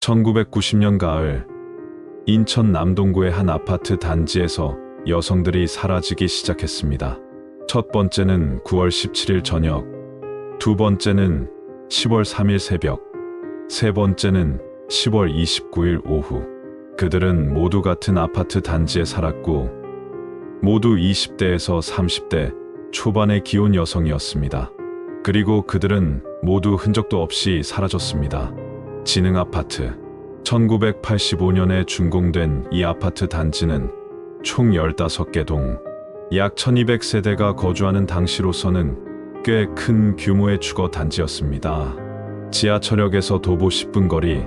1990년 가을, 인천 남동구의 한 아파트 단지에서 여성들이 사라지기 시작했습니다. 첫 번째는 9월 17일 저녁, 두 번째는 10월 3일 새벽, 세 번째는 10월 29일 오후. 그들은 모두 같은 아파트 단지에 살았고, 모두 20대에서 30대 초반의 기혼 여성이었습니다. 그리고 그들은 모두 흔적도 없이 사라졌습니다. 진흥아파트. 1985년에 준공된 이 아파트 단지는 총 15개 동, 약 1200세대가 거주하는 당시로서는 꽤 큰 규모의 주거 단지였습니다. 지하철역에서 도보 10분 거리,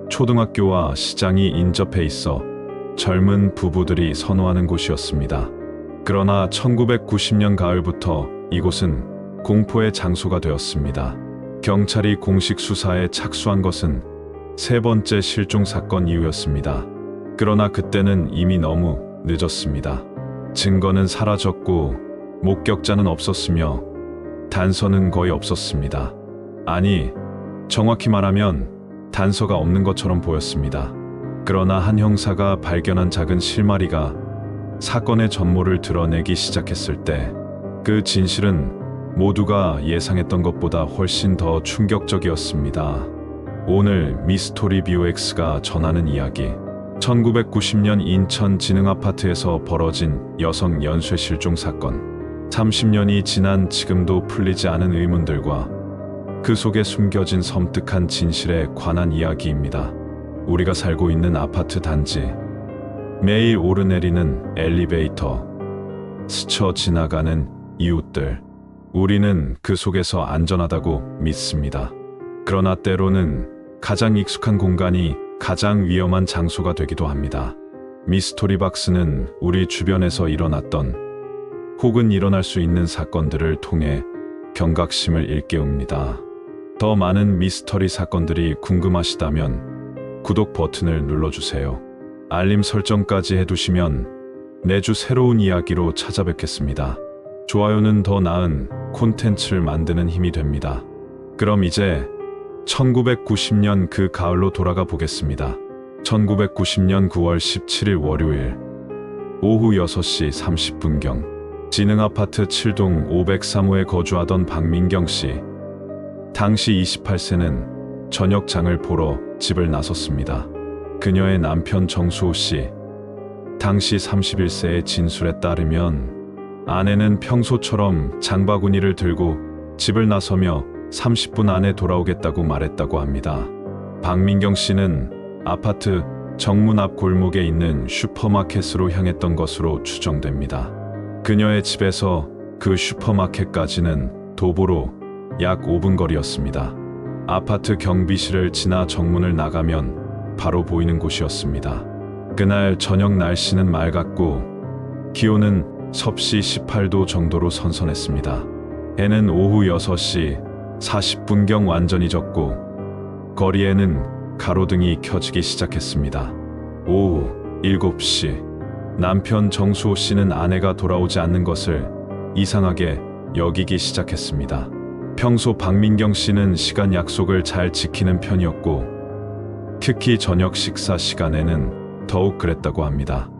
초등학교와 시장이 인접해 있어 젊은 부부들이 선호하는 곳이었습니다. 그러나 1990년 가을부터 이곳은 공포의 장소가 되었습니다. 경찰이 공식 수사에 착수한 것은 세 번째 실종 사건 이후였습니다. 그러나 그때는 이미 너무 늦었습니다. 증거는 사라졌고 목격자는 없었으며 단서는 거의 없었습니다. 아니, 정확히 말하면 단서가 없는 것처럼 보였습니다. 그러나 한 형사가 발견한 작은 실마리가 사건의 전모를 드러내기 시작했을 때 그 진실은 모두가 예상했던 것보다 훨씬 더 충격적이었습니다. 오늘 미스토리 BOX가 전하는 이야기, 1990년 인천 진흥아파트에서 벌어진 여성 연쇄 실종 사건. 30년이 지난 지금도 풀리지 않은 의문들과 그 속에 숨겨진 섬뜩한 진실에 관한 이야기입니다. 우리가 살고 있는 아파트 단지, 매일 오르내리는 엘리베이터, 스쳐 지나가는 이웃들, 우리는 그 속에서 안전하다고 믿습니다. 그러나 때로는 가장 익숙한 공간이 가장 위험한 장소가 되기도 합니다. 미스토리 박스는 우리 주변에서 일어났던 혹은 일어날 수 있는 사건들을 통해 경각심을 일깨웁니다. 더 많은 미스터리 사건들이 궁금하시다면 구독 버튼을 눌러주세요. 알림 설정까지 해두시면 매주 새로운 이야기로 찾아뵙겠습니다. 좋아요는 더 나은 콘텐츠를 만드는 힘이 됩니다. 그럼 이제 1990년 그 가을로 돌아가 보겠습니다. 1990년 9월 17일 월요일 오후 6시 30분경 진흥아파트 7동 503호에 거주하던 박민경 씨. 당시 28세는 저녁장을 보러 집을 나섰습니다. 그녀의 남편 정수호 씨. 당시 31세의 진술에 따르면 아내는 평소처럼 장바구니를 들고 집을 나서며 30분 안에 돌아오겠다고 말했다고 합니다. 박민경 씨는 아파트 정문 앞 골목에 있는 슈퍼마켓으로 향했던 것으로 추정됩니다. 그녀의 집에서 그 슈퍼마켓까지는 도보로 약 5분 거리였습니다. 아파트 경비실을 지나 정문을 나가면 바로 보이는 곳이었습니다. 그날 저녁 날씨는 맑았고 기온은 섭씨 18도 정도로 선선했습니다. 해는 오후 6시 40분경 완전히 졌고 거리에는 가로등이 켜지기 시작했습니다. 오후 7시 남편 정수호 씨는 아내가 돌아오지 않는 것을 이상하게 여기기 시작했습니다. 평소 박민경 씨는 시간 약속을 잘 지키는 편이었고 특히 저녁 식사 시간에는 더욱 그랬다고 합니다.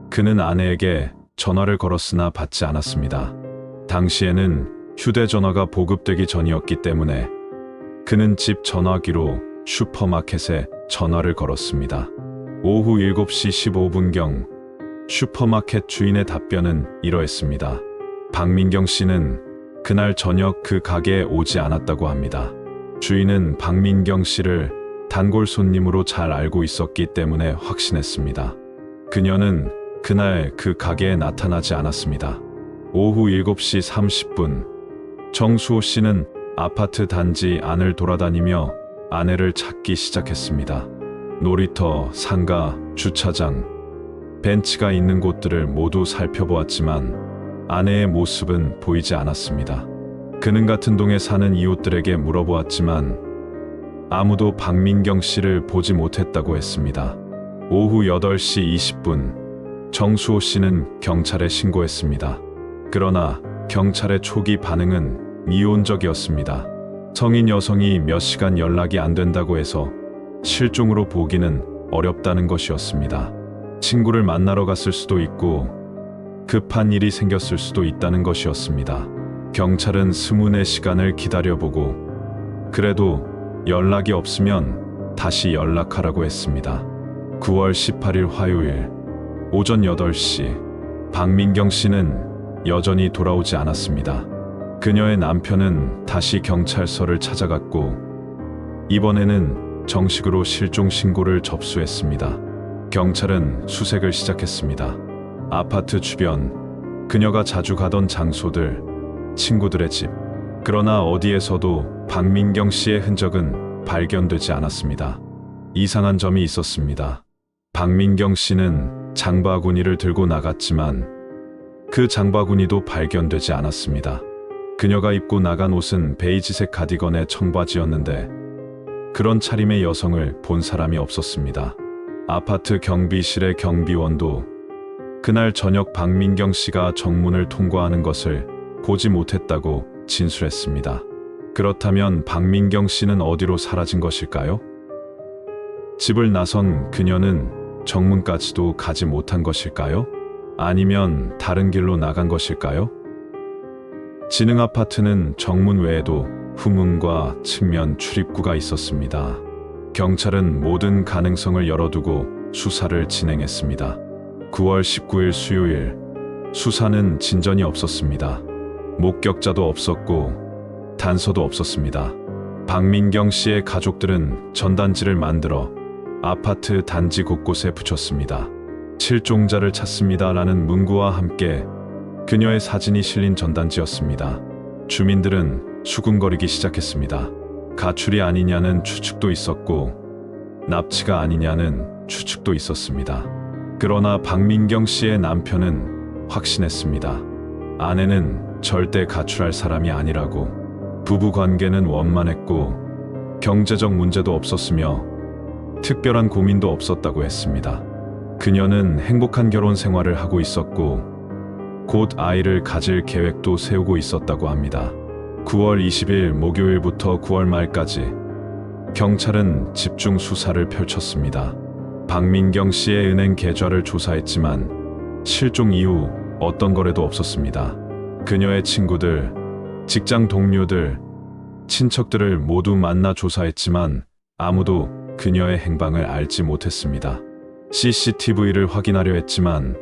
그는 아내에게 전화를 걸었으나 받지 않았습니다. 당시에는 휴대전화가 보급되기 전이었기 때문에 그는 집 전화기로 슈퍼마켓에 전화를 걸었습니다. 오후 7시 15분경 슈퍼마켓 주인의 답변은 이러했습니다. 박민경 씨는 그날 저녁 그 가게에 오지 않았다고 합니다. 주인은 박민경 씨를 단골 손님으로 잘 알고 있었기 때문에 확신했습니다. 그녀는 그날 그 가게에 나타나지 않았습니다. 오후 7시 30분 정수호 씨는 아파트 단지 안을 돌아다니며 아내를 찾기 시작했습니다. 놀이터, 상가, 주차장, 벤치가 있는 곳들을 모두 살펴보았지만 아내의 모습은 보이지 않았습니다. 그는 같은 동에 사는 이웃들에게 물어보았지만 아무도 박민경 씨를 보지 못했다고 했습니다. 오후 8시 20분 정수호 씨는 경찰에 신고했습니다. 그러나 경찰의 초기 반응은 미온적이었습니다. 성인 여성이 몇 시간 연락이 안 된다고 해서 실종으로 보기는 어렵다는 것이었습니다. 친구를 만나러 갔을 수도 있고 급한 일이 생겼을 수도 있다는 것이었습니다. 경찰은 스문의 시간을 기다려보고 그래도 연락이 없으면 다시 연락하라고 했습니다. 9월 18일 화요일 오전 8시 박민경 씨는 여전히 돌아오지 않았습니다. 그녀의 남편은 다시 경찰서를 찾아갔고 이번에는 정식으로 실종 신고를 접수했습니다. 경찰은 수색을 시작했습니다. 아파트 주변, 그녀가 자주 가던 장소들, 친구들의 집. 그러나 어디에서도 박민경 씨의 흔적은 발견되지 않았습니다. 이상한 점이 있었습니다. 박민경 씨는 장바구니를 들고 나갔지만 그 장바구니도 발견되지 않았습니다. 그녀가 입고 나간 옷은 베이지색 가디건의 청바지였는데 그런 차림의 여성을 본 사람이 없었습니다. 아파트 경비실의 경비원도 그날 저녁 박민경 씨가 정문을 통과하는 것을 보지 못했다고 진술했습니다. 그렇다면 박민경 씨는 어디로 사라진 것일까요? 집을 나선 그녀는 정문까지도 가지 못한 것일까요? 아니면 다른 길로 나간 것일까요? 진흥 아파트는 정문 외에도 후문과 측면 출입구가 있었습니다. 경찰은 모든 가능성을 열어두고 수사를 진행했습니다. 9월 19일 수요일, 수사는 진전이 없었습니다. 목격자도 없었고 단서도 없었습니다. 박민경 씨의 가족들은 전단지를 만들어 아파트 단지 곳곳에 붙였습니다. 실종자를 찾습니다라는 문구와 함께 그녀의 사진이 실린 전단지였습니다. 주민들은 수군거리기 시작했습니다. 가출이 아니냐는 추측도 있었고 납치가 아니냐는 추측도 있었습니다. 그러나 박민경 씨의 남편은 확신했습니다. 아내는 절대 가출할 사람이 아니라고. 부부 관계는 원만했고 경제적 문제도 없었으며 특별한 고민도 없었다고 했습니다. 그녀는 행복한 결혼 생활을 하고 있었고 곧 아이를 가질 계획도 세우고 있었다고 합니다. 9월 20일 목요일부터 9월 말까지 경찰은 집중 수사를 펼쳤습니다. 박민경 씨의 은행 계좌를 조사했지만 실종 이후 어떤 거래도 없었습니다. 그녀의 친구들, 직장 동료들, 친척들을 모두 만나 조사했지만 아무도 그녀의 행방을 알지 못했습니다. CCTV를 확인하려 했지만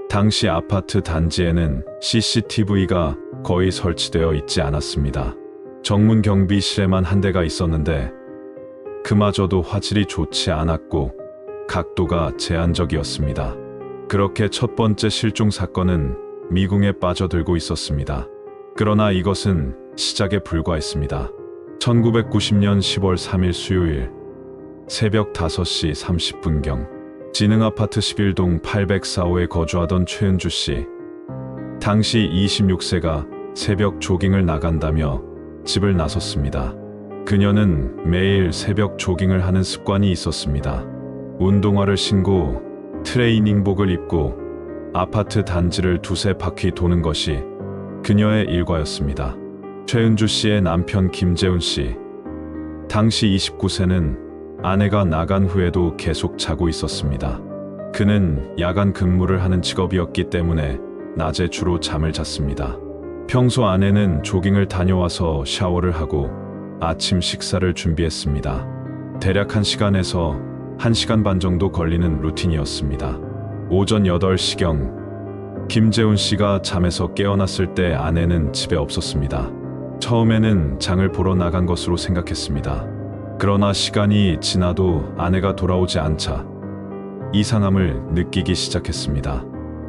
당시 아파트 단지에는 CCTV가 거의 설치되어 있지 않았습니다. 정문 경비실에만 한 대가 있었는데 그마저도 화질이 좋지 않았고 각도가 제한적이었습니다. 그렇게 첫 번째 실종 사건은 미궁에 빠져들고 있었습니다. 그러나 이것은 시작에 불과했습니다. 1990년 10월 3일 수요일 새벽 5시 30분경 진흥 아파트 11동 804호에 거주하던 최은주 씨. 당시 26세가 새벽 조깅을 나간다며 집을 나섰습니다. 그녀는 매일 새벽 조깅을 하는 습관이 있었습니다. 운동화를 신고 트레이닝복을 입고 아파트 단지를 두세 바퀴 도는 것이 그녀의 일과였습니다. 최은주 씨의 남편 김재훈 씨. 당시 29세는 아내가 나간 후에도 계속 자고 있었습니다. 그는 야간 근무를 하는 직업이었기 때문에 낮에 주로 잠을 잤습니다. 평소 아내는 조깅을 다녀와서 샤워를 하고 아침 식사를 준비했습니다. 대략 1시간에서 1시간 반 정도 걸리는 루틴이었습니다. 오전 8시경 김재훈 씨가 잠에서 깨어났을 때 아내는 집에 없었습니다. 처음에는 장을 보러 나간 것으로 생각했습니다. 그러나 시간이 지나도 아내가 돌아오지 않자 이상함을 느끼기 시작했습니다.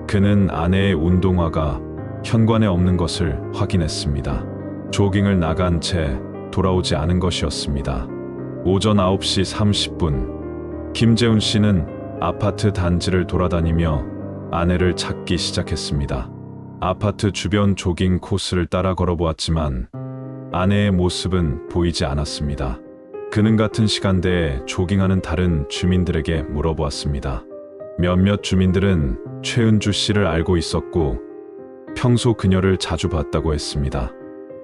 그는 아내의 운동화가 현관에 없는 것을 확인했습니다. 조깅을 나간 채 돌아오지 않은 것이었습니다. 오전 9시 30분 김재훈 씨는 아파트 단지를 돌아다니며 아내를 찾기 시작했습니다. 아파트 주변 조깅 코스를 따라 걸어보았지만 아내의 모습은 보이지 않았습니다. 그는 같은 시간대에 조깅하는 다른 주민들에게 물어보았습니다. 몇몇 주민들은 최은주 씨를 알고 있었고 평소 그녀를 자주 봤다고 했습니다.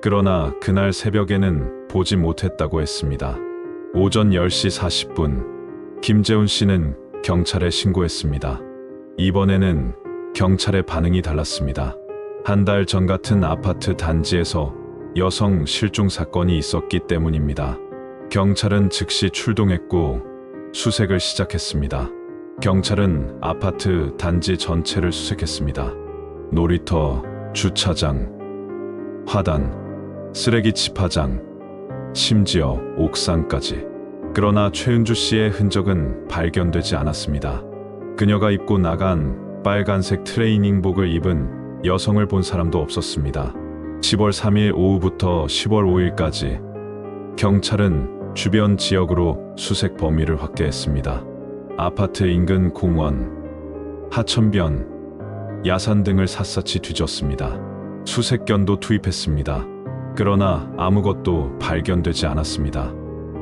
그러나 그날 새벽에는 보지 못했다고 했습니다. 오전 10시 40분, 김재훈 씨는 경찰에 신고했습니다. 이번에는 경찰의 반응이 달랐습니다. 한 달 전 같은 아파트 단지에서 여성 실종 사건이 있었기 때문입니다. 경찰은 즉시 출동했고 수색을 시작했습니다. 경찰은 아파트 단지 전체를 수색했습니다. 놀이터, 주차장, 화단, 쓰레기 치파장, 심지어 옥상까지. 그러나 최은주 씨의 흔적은 발견되지 않았습니다. 그녀가 입고 나간 빨간색 트레이닝복을 입은 여성을 본 사람도 없었습니다. 10월 3일 오후부터 10월 5일까지 경찰은 주변 지역으로 수색 범위를 확대했습니다. 아파트 인근 공원, 하천변, 야산 등을 샅샅이 뒤졌습니다. 수색견도 투입했습니다. 그러나 아무것도 발견되지 않았습니다.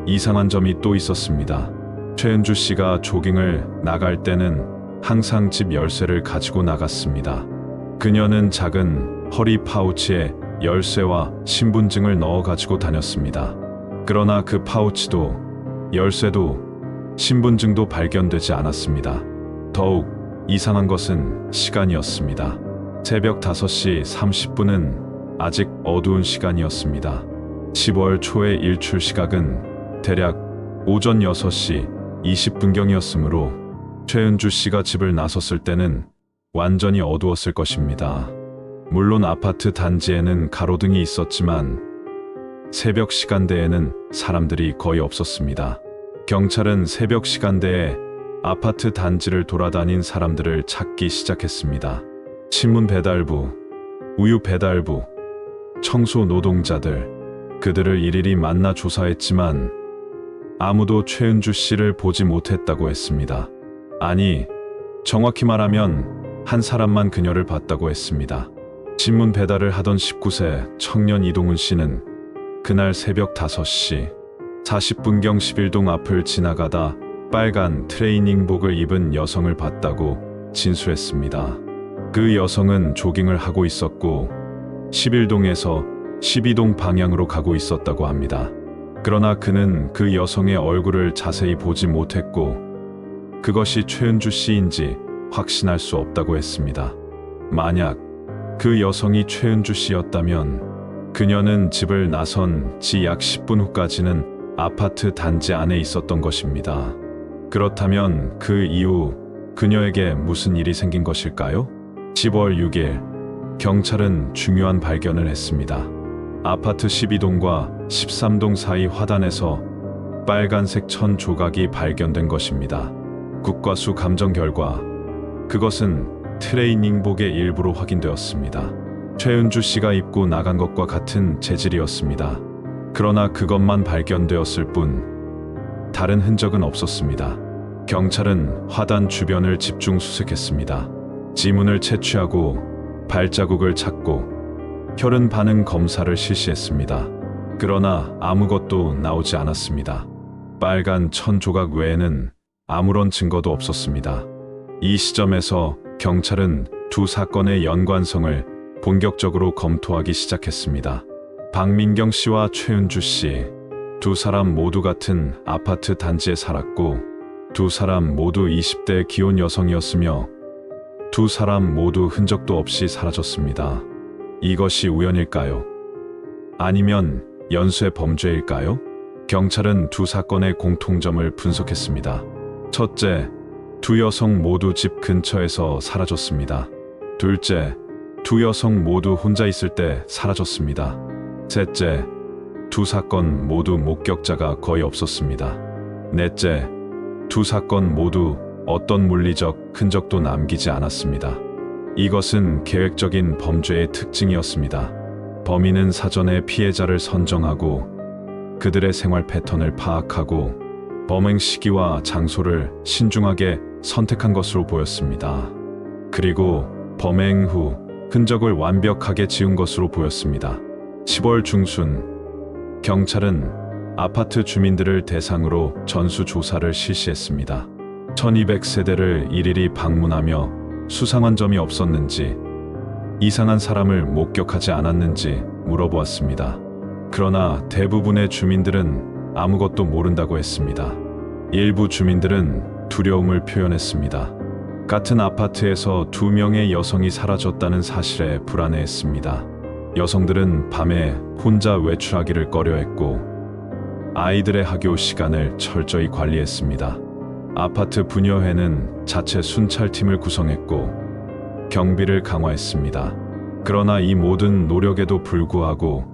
이상한 점이 또 있었습니다. 최은주 씨가 조깅을 나갈 때는 항상 집 열쇠를 가지고 나갔습니다. 그녀는 작은 허리 파우치에 열쇠와 신분증을 넣어 가지고 다녔습니다. 그러나 그 파우치도 열쇠도 신분증도 발견되지 않았습니다. 더욱 이상한 것은 시간이었습니다. 새벽 5시 30분은 아직 어두운 시간이었습니다. 10월 초의 일출 시각은 대략 오전 6시 20분경이었으므로 최은주 씨가 집을 나섰을 때는 완전히 어두웠을 것입니다. 물론 아파트 단지에는 가로등이 있었지만 새벽 시간대에는 사람들이 거의 없었습니다. 경찰은 새벽 시간대에 아파트 단지를 돌아다닌 사람들을 찾기 시작했습니다. 신문 배달부, 우유 배달부, 청소 노동자들, 그들을 일일이 만나 조사했지만 아무도 최은주 씨를 보지 못했다고 했습니다. 아니, 정확히 말하면 한 사람만 그녀를 봤다고 했습니다. 신문 배달을 하던 19세 청년 이동훈 씨는 그날 새벽 5시 40분경 11동 앞을 지나가다 빨간 트레이닝복을 입은 여성을 봤다고 진술했습니다. 그 여성은 조깅을 하고 있었고 11동에서 12동 방향으로 가고 있었다고 합니다. 그러나 그는 그 여성의 얼굴을 자세히 보지 못했고 그것이 최은주 씨인지 확신할 수 없다고 했습니다. 만약 그 여성이 최은주 씨였다면 그녀는 집을 나선 지 약 10분 후까지는 아파트 단지 안에 있었던 것입니다. 그렇다면 그 이후 그녀에게 무슨 일이 생긴 것일까요? 10월 6일 경찰은 중요한 발견을 했습니다. 아파트 12동과 13동 사이 화단에서 빨간색 천 조각이 발견된 것입니다. 국과수 감정 결과 그것은 트레이닝복의 일부로 확인되었습니다. 최은주 씨가 입고 나간 것과 같은 재질이었습니다. 그러나 그것만 발견되었을 뿐 다른 흔적은 없었습니다. 경찰은 화단 주변을 집중 수색했습니다. 지문을 채취하고 발자국을 찾고 혈흔 반응 검사를 실시했습니다. 그러나 아무것도 나오지 않았습니다. 빨간 천 조각 외에는 아무런 증거도 없었습니다. 이 시점에서 경찰은 두 사건의 연관성을 본격적으로 검토하기 시작했습니다. 박민경 씨와 최은주 씨, 두 사람 모두 같은 아파트 단지에 살았고 두 사람 모두 20대 기혼 여성이었으며 두 사람 모두 흔적도 없이 사라졌습니다. 이것이 우연일까요? 아니면 연쇄 범죄일까요? 경찰은 두 사건의 공통점을 분석했습니다. 첫째, 두 여성 모두 집 근처에서 사라졌습니다. 둘째, 두 여성 모두 혼자 있을 때 사라졌습니다. 셋째, 두 사건 모두 목격자가 거의 없었습니다. 넷째, 두 사건 모두 어떤 물리적 흔적도 남기지 않았습니다. 이것은 계획적인 범죄의 특징이었습니다. 범인은 사전에 피해자를 선정하고 그들의 생활 패턴을 파악하고 범행 시기와 장소를 신중하게 선택한 것으로 보였습니다. 그리고 범행 후 흔적을 완벽하게 지운 것으로 보였습니다. 10월 중순, 경찰은 아파트 주민들을 대상으로 전수조사를 실시했습니다. 1200세대를 일일이 방문하며 수상한 점이 없었는지, 이상한 사람을 목격하지 않았는지 물어보았습니다. 그러나 대부분의 주민들은 아무것도 모른다고 했습니다. 일부 주민들은 두려움을 표현했습니다. 같은 아파트에서 2명의 여성이 사라졌다는 사실에 불안해했습니다. 여성들은 밤에 혼자 외출하기를 꺼려했고 아이들의 학교 시간을 철저히 관리했습니다. 아파트 분여회는 자체 순찰팀을 구성했고 경비를 강화했습니다. 그러나 이 모든 노력에도 불구하고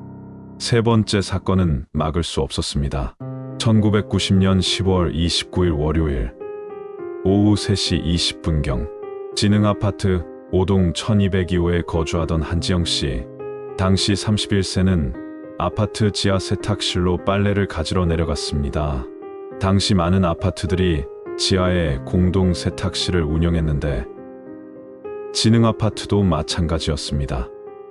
세 번째 사건은 막을 수 없었습니다. 1990년 10월 29일 월요일 오후 3시 20분경 진흥아파트 5동 1202호에 거주하던 한지영 씨, 당시 31세는 아파트 지하 세탁실로 빨래를 가지러 내려갔습니다. 당시 많은 아파트들이 지하에 공동 세탁실을 운영했는데 진흥아파트도 마찬가지였습니다.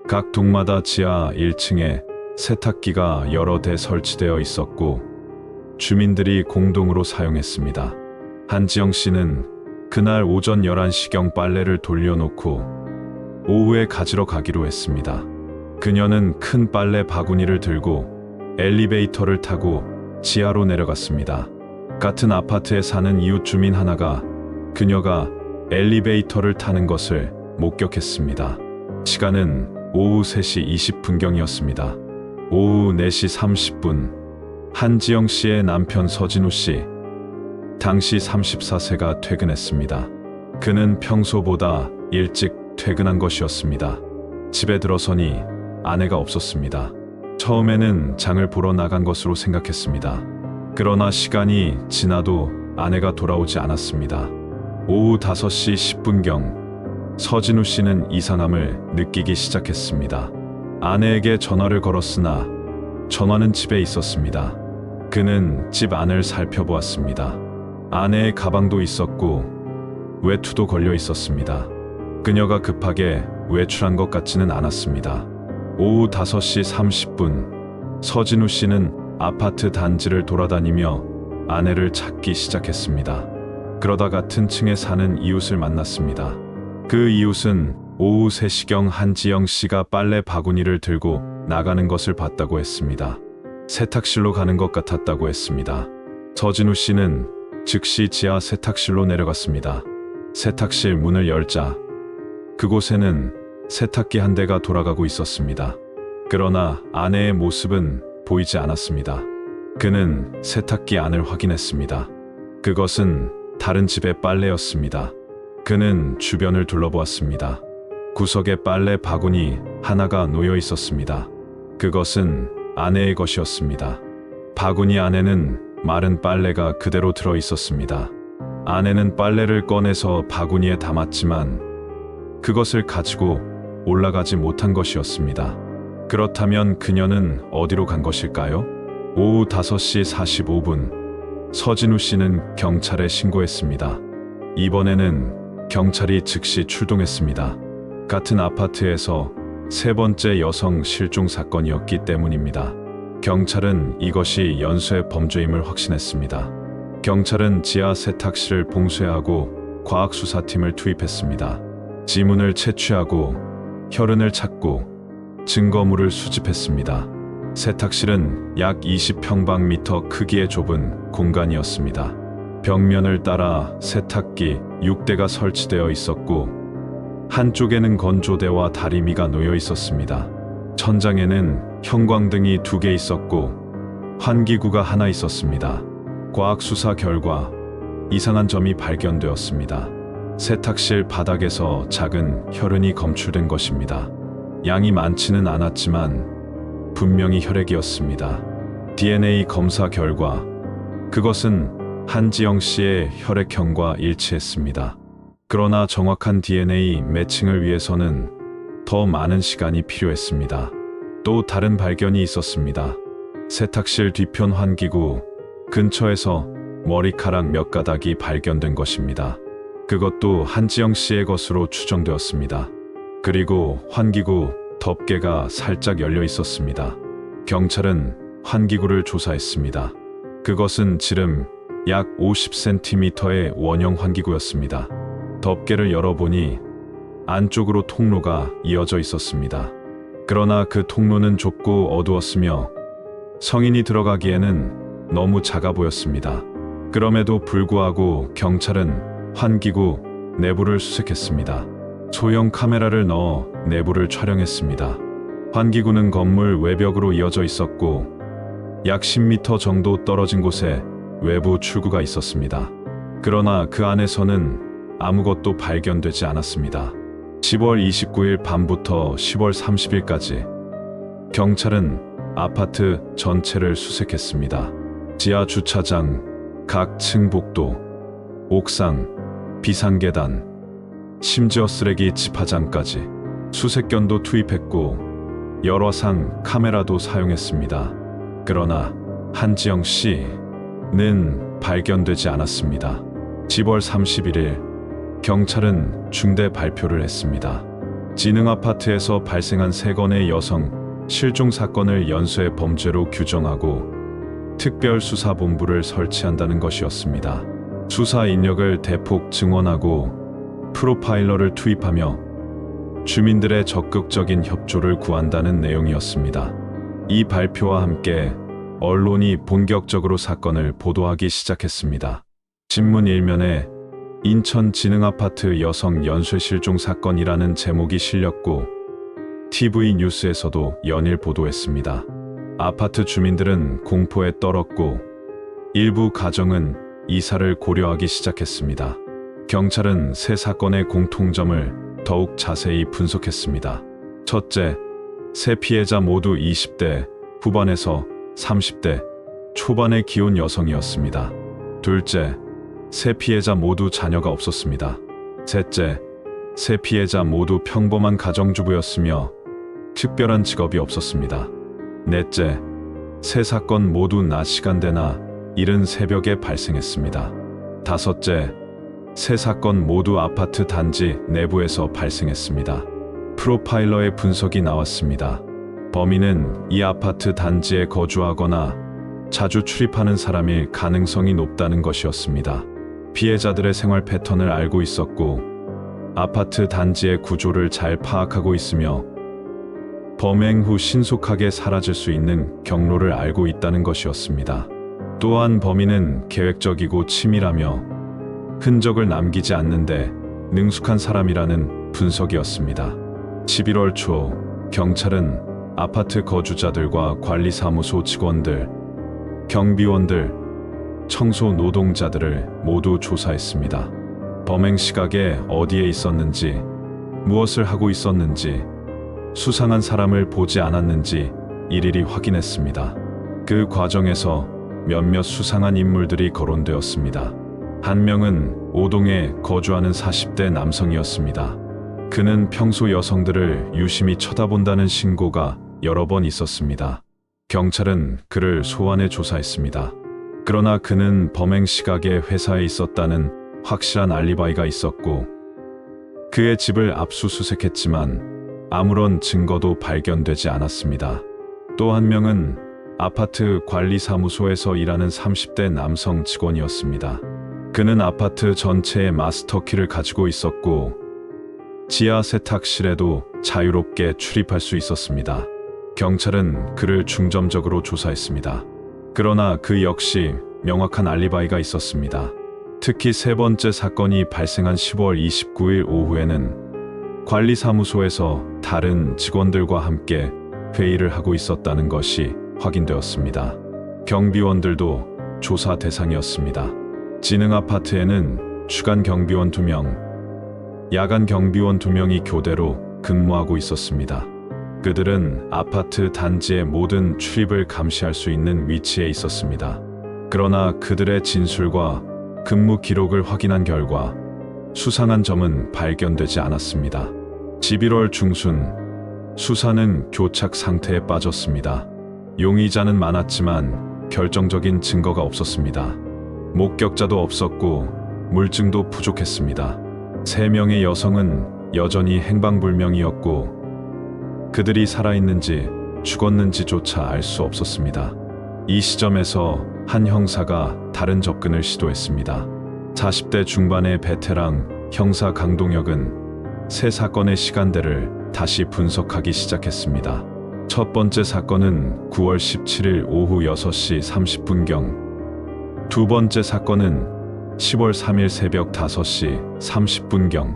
각 동마다 지하 1층에 세탁기가 여러 대 설치되어 있었고 주민들이 공동으로 사용했습니다. 한지영 씨는 그날 오전 11시경 빨래를 돌려놓고 오후에 가지러 가기로 했습니다. 그녀는 큰 빨래 바구니를 들고 엘리베이터를 타고 지하로 내려갔습니다. 같은 아파트에 사는 이웃 주민 하나가 그녀가 엘리베이터를 타는 것을 목격했습니다. 시간은 오후 3시 20분경이었습니다. 오후 4시 30분 한지영 씨의 남편 서진우 씨, 당시 34세가 퇴근했습니다. 그는 평소보다 일찍 퇴근한 것이었습니다. 집에 들어서니 아내가 없었습니다. 처음에는 장을 보러 나간 것으로 생각했습니다. 그러나 시간이 지나도 아내가 돌아오지 않았습니다. 오후 5시 10분경 서진우 씨는 이상함을 느끼기 시작했습니다. 아내에게 전화를 걸었으나 전화는 집에 있었습니다. 그는 집 안을 살펴보았습니다. 아내의 가방도 있었고 외투도 걸려 있었습니다. 그녀가 급하게 외출한 것 같지는 않았습니다. 오후 5시 30분 서진우 씨는 아파트 단지를 돌아다니며 아내를 찾기 시작했습니다. 그러다 같은 층에 사는 이웃을 만났습니다. 그 이웃은 오후 3시경 한지영 씨가 빨래 바구니를 들고 나가는 것을 봤다고 했습니다. 세탁실로 가는 것 같았다고 했습니다. 서진우 씨는 즉시 지하 세탁실로 내려갔습니다. 세탁실 문을 열자 그곳에는 세탁기 한 대가 돌아가고 있었습니다. 그러나 아내의 모습은 보이지 않았습니다. 그는 세탁기 안을 확인했습니다. 그것은 다른 집의 빨래였습니다. 그는 주변을 둘러보았습니다. 구석에 빨래 바구니 하나가 놓여 있었습니다. 그것은 아내의 것이었습니다. 바구니 안에는 마른 빨래가 그대로 들어 있었습니다. 아내는 빨래를 꺼내서 바구니에 담았지만 그것을 가지고 올라가지 못한 것이었습니다. 그렇다면 그녀는 어디로 간 것일까요? 오후 5시 45분 서진우 씨는 경찰에 신고했습니다. 이번에는 경찰이 즉시 출동했습니다. 같은 아파트에서 세 번째 여성 실종 사건이었기 때문입니다. 경찰은 이것이 연쇄 범죄임을 확신했습니다. 경찰은 지하 세탁실을 봉쇄하고 과학수사팀을 투입했습니다. 지문을 채취하고 혈흔을 찾고 증거물을 수집했습니다. 세탁실은 약 20평방미터 크기의 좁은 공간이었습니다. 벽면을 따라 세탁기 6대가 설치되어 있었고 한쪽에는 건조대와 다리미가 놓여 있었습니다. 천장에는 형광등이 2개 있었고 환기구가 하나 있었습니다. 과학수사 결과 이상한 점이 발견되었습니다. 세탁실 바닥에서 작은 혈흔이 검출된 것입니다. 양이 많지는 않았지만 분명히 혈액이었습니다. DNA 검사 결과 그것은 한지영 씨의 혈액형과 일치했습니다. 그러나 정확한 DNA 매칭을 위해서는 더 많은 시간이 필요했습니다. 또 다른 발견이 있었습니다. 세탁실 뒤편 환기구 근처에서 머리카락 몇 가닥이 발견된 것입니다. 그것도 한지영 씨의 것으로 추정되었습니다. 그리고 환기구 덮개가 살짝 열려 있었습니다. 경찰은 환기구를 조사했습니다. 그것은 지름 약 50cm의 원형 환기구였습니다. 덮개를 열어보니 안쪽으로 통로가 이어져 있었습니다. 그러나 그 통로는 좁고 어두웠으며 성인이 들어가기에는 너무 작아 보였습니다. 그럼에도 불구하고 경찰은 환기구 내부를 수색했습니다. 소형 카메라를 넣어 내부를 촬영했습니다. 환기구는 건물 외벽으로 이어져 있었고 약 10m 정도 떨어진 곳에 외부 출구가 있었습니다. 그러나 그 안에서는 아무것도 발견되지 않았습니다. 10월 29일 밤부터 10월 30일까지 경찰은 아파트 전체를 수색했습니다. 지하 주차장, 각 층 복도, 옥상, 비상계단, 심지어 쓰레기 집화장까지 수색견도 투입했고 여러 상 카메라도 사용했습니다. 그러나 한지영 씨는 발견되지 않았습니다. 10월 31일 경찰은 중대 발표를 했습니다. 진흥아파트에서 발생한 3건의 여성 실종 사건을 연쇄 범죄로 규정하고 특별수사본부를 설치한다는 것이었습니다. 수사 인력을 대폭 증원하고 프로파일러를 투입하며 주민들의 적극적인 협조를 구한다는 내용이었습니다. 이 발표와 함께 언론이 본격적으로 사건을 보도하기 시작했습니다. 신문 일면에 인천 진흥아파트 여성 연쇄 실종 사건이라는 제목이 실렸고 TV 뉴스에서도 연일 보도했습니다. 아파트 주민들은 공포에 떨었고 일부 가정은 이사를 고려하기 시작했습니다. 경찰은 세 사건의 공통점을 더욱 자세히 분석했습니다. 첫째, 세 피해자 모두 20대 후반에서 30대 초반의 기혼 여성이었습니다. 둘째, 세 피해자 모두 자녀가 없었습니다. 셋째, 세 피해자 모두 평범한 가정주부였으며 특별한 직업이 없었습니다. 넷째, 세 사건 모두 낮 시간대나 이른 새벽에 발생했습니다. 다섯째, 세 사건 모두 아파트 단지 내부에서 발생했습니다. 프로파일러의 분석이 나왔습니다. 범인은 이 아파트 단지에 거주하거나 자주 출입하는 사람일 가능성이 높다는 것이었습니다. 피해자들의 생활 패턴을 알고 있었고 아파트 단지의 구조를 잘 파악하고 있으며 범행 후 신속하게 사라질 수 있는 경로를 알고 있다는 것이었습니다. 또한 범인은 계획적이고 치밀하며 흔적을 남기지 않는데 능숙한 사람이라는 분석이었습니다. 11월 초 경찰은 아파트 거주자들과 관리사무소 직원들, 경비원들, 청소 노동자들을 모두 조사했습니다. 범행 시각에 어디에 있었는지, 무엇을 하고 있었는지, 수상한 사람을 보지 않았는지 일일이 확인했습니다. 그 과정에서 몇몇 수상한 인물들이 거론되었습니다. 한 명은 오동에 거주하는 40대 남성이었습니다. 그는 평소 여성들을 유심히 쳐다본다는 신고가 여러 번 있었습니다. 경찰은 그를 소환해 조사했습니다. 그러나 그는 범행 시각에 회사에 있었다는 확실한 알리바이가 있었고 그의 집을 압수수색했지만 아무런 증거도 발견되지 않았습니다. 또 한 명은 아파트 관리사무소에서 일하는 30대 남성 직원이었습니다. 그는 아파트 전체의 마스터키를 가지고 있었고 지하 세탁실에도 자유롭게 출입할 수 있었습니다. 경찰은 그를 중점적으로 조사했습니다. 그러나 그 역시 명확한 알리바이가 있었습니다. 특히 세 번째 사건이 발생한 10월 29일 오후에는 관리사무소에서 다른 직원들과 함께 회의를 하고 있었다는 것이 확인되었습니다. 경비원들도 조사 대상이었습니다. 진흥아파트에는 주간 경비원 2명, 야간 경비원 2명이 교대로 근무하고 있었습니다. 그들은 아파트 단지의 모든 출입을 감시할 수 있는 위치에 있었습니다. 그러나 그들의 진술과 근무 기록을 확인한 결과 수상한 점은 발견되지 않았습니다. 11월 중순 수사는 교착 상태에 빠졌습니다. 용의자는 많았지만 결정적인 증거가 없었습니다. 목격자도 없었고 물증도 부족했습니다. 3명의 여성은 여전히 행방불명이었고 그들이 살아있는지 죽었는지조차 알 수 없었습니다. 이 시점에서 한 형사가 다른 접근을 시도했습니다. 40대 중반의 베테랑 형사 강동혁은 세 사건의 시간대를 다시 분석하기 시작했습니다. 첫 번째 사건은 9월 17일 오후 6시 30분경, 두 번째 사건은 10월 3일 새벽 5시 30분경,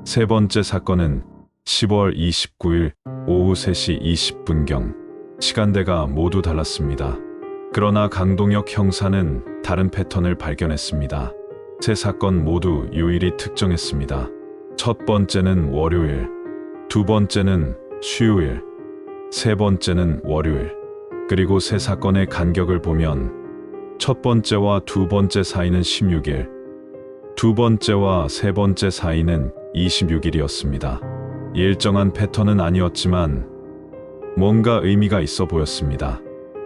세 번째 사건은 10월 29일 오후 3시 20분경. 시간대가 모두 달랐습니다. 그러나 강동혁 형사는 다른 패턴을 발견했습니다. 세 사건 모두 요일이 특정했습니다. 첫 번째는 월요일, 두 번째는 수요일, 세 번째는 월요일. 그리고 세 사건의 간격을 보면 첫 번째와 두 번째 사이는 16일, 두 번째와 세 번째 사이는 26일이었습니다. 일정한 패턴은 아니었지만 뭔가 의미가 있어 보였습니다.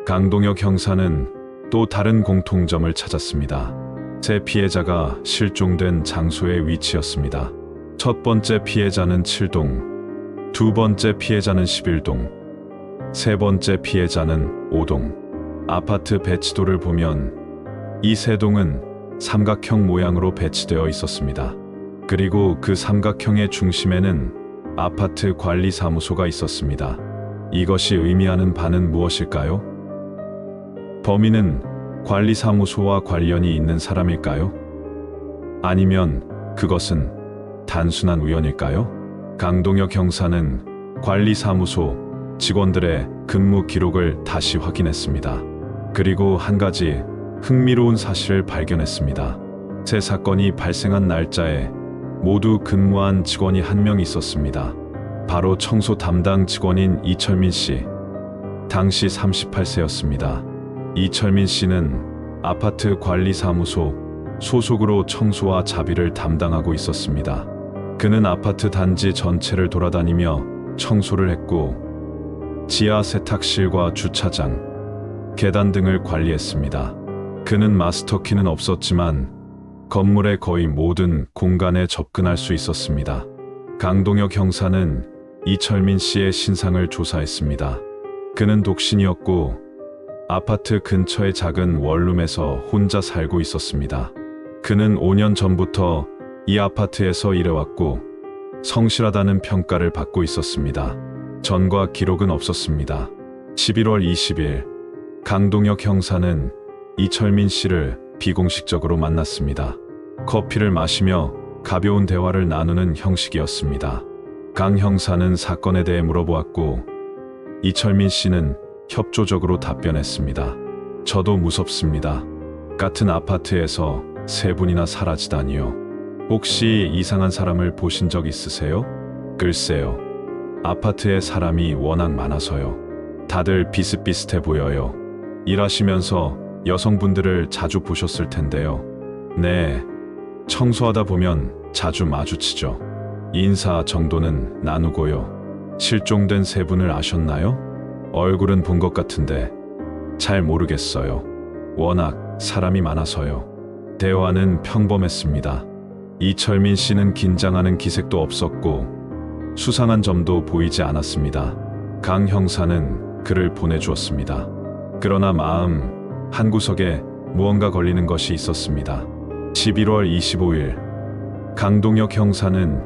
강동혁 형사는 또 다른 공통점을 찾았습니다. 세 피해자가 실종된 장소의 위치였습니다. 첫 번째 피해자는 7동, 두 번째 피해자는 11동, 세 번째 피해자는 5동. 아파트 배치도를 보면 이 세 동은 삼각형 모양으로 배치되어 있었습니다. 그리고 그 삼각형의 중심에는 아파트 관리사무소가 있었습니다. 이것이 의미하는 바는 무엇일까요? 범인은 관리사무소와 관련이 있는 사람일까요? 아니면 그것은 단순한 우연일까요? 강동혁 형사는 관리사무소 직원들의 근무 기록을 다시 확인했습니다. 그리고 한 가지 흥미로운 사실을 발견했습니다. 세 사건이 발생한 날짜에 모두 근무한 직원이 한 명 있었습니다. 바로 청소 담당 직원인 이철민 씨. 당시 38세였습니다. 이철민 씨는 아파트 관리사무소 소속으로 청소와 자비를 담당하고 있었습니다. 그는 아파트 단지 전체를 돌아다니며 청소를 했고 지하 세탁실과 주차장, 계단 등을 관리했습니다. 그는 마스터키는 없었지만 건물의 거의 모든 공간에 접근할 수 있었습니다. 강동혁 형사는 이철민 씨의 신상을 조사했습니다. 그는 독신이었고 아파트 근처의 작은 원룸에서 혼자 살고 있었습니다. 그는 5년 전부터 이 아파트에서 일해왔고 성실하다는 평가를 받고 있었습니다. 전과 기록은 없었습니다. 11월 20일 강동혁 형사는 이철민 씨를 비공식적으로 만났습니다. 커피를 마시며 가벼운 대화를 나누는 형식이었습니다. 강 형사는 사건에 대해 물어보았고 이철민 씨는 협조적으로 답변했습니다. 저도 무섭습니다. 같은 아파트에서 세 분이나 사라지다니요. 혹시 이상한 사람을 보신 적 있으세요? 글쎄요. 아파트에 사람이 워낙 많아서요. 다들 비슷비슷해 보여요. 일하시면서 여성분들을 자주 보셨을 텐데요. 네, 청소하다 보면 자주 마주치죠. 인사 정도는 나누고요. 실종된 세 분을 아셨나요? 얼굴은 본 것 같은데 잘 모르겠어요. 워낙 사람이 많아서요. 대화는 평범했습니다. 이철민 씨는 긴장하는 기색도 없었고 수상한 점도 보이지 않았습니다. 강 형사는 그를 보내주었습니다. 그러나 마음 한구석에 무언가 걸리는 것이 있었습니다. 11월 25일 강동혁 형사는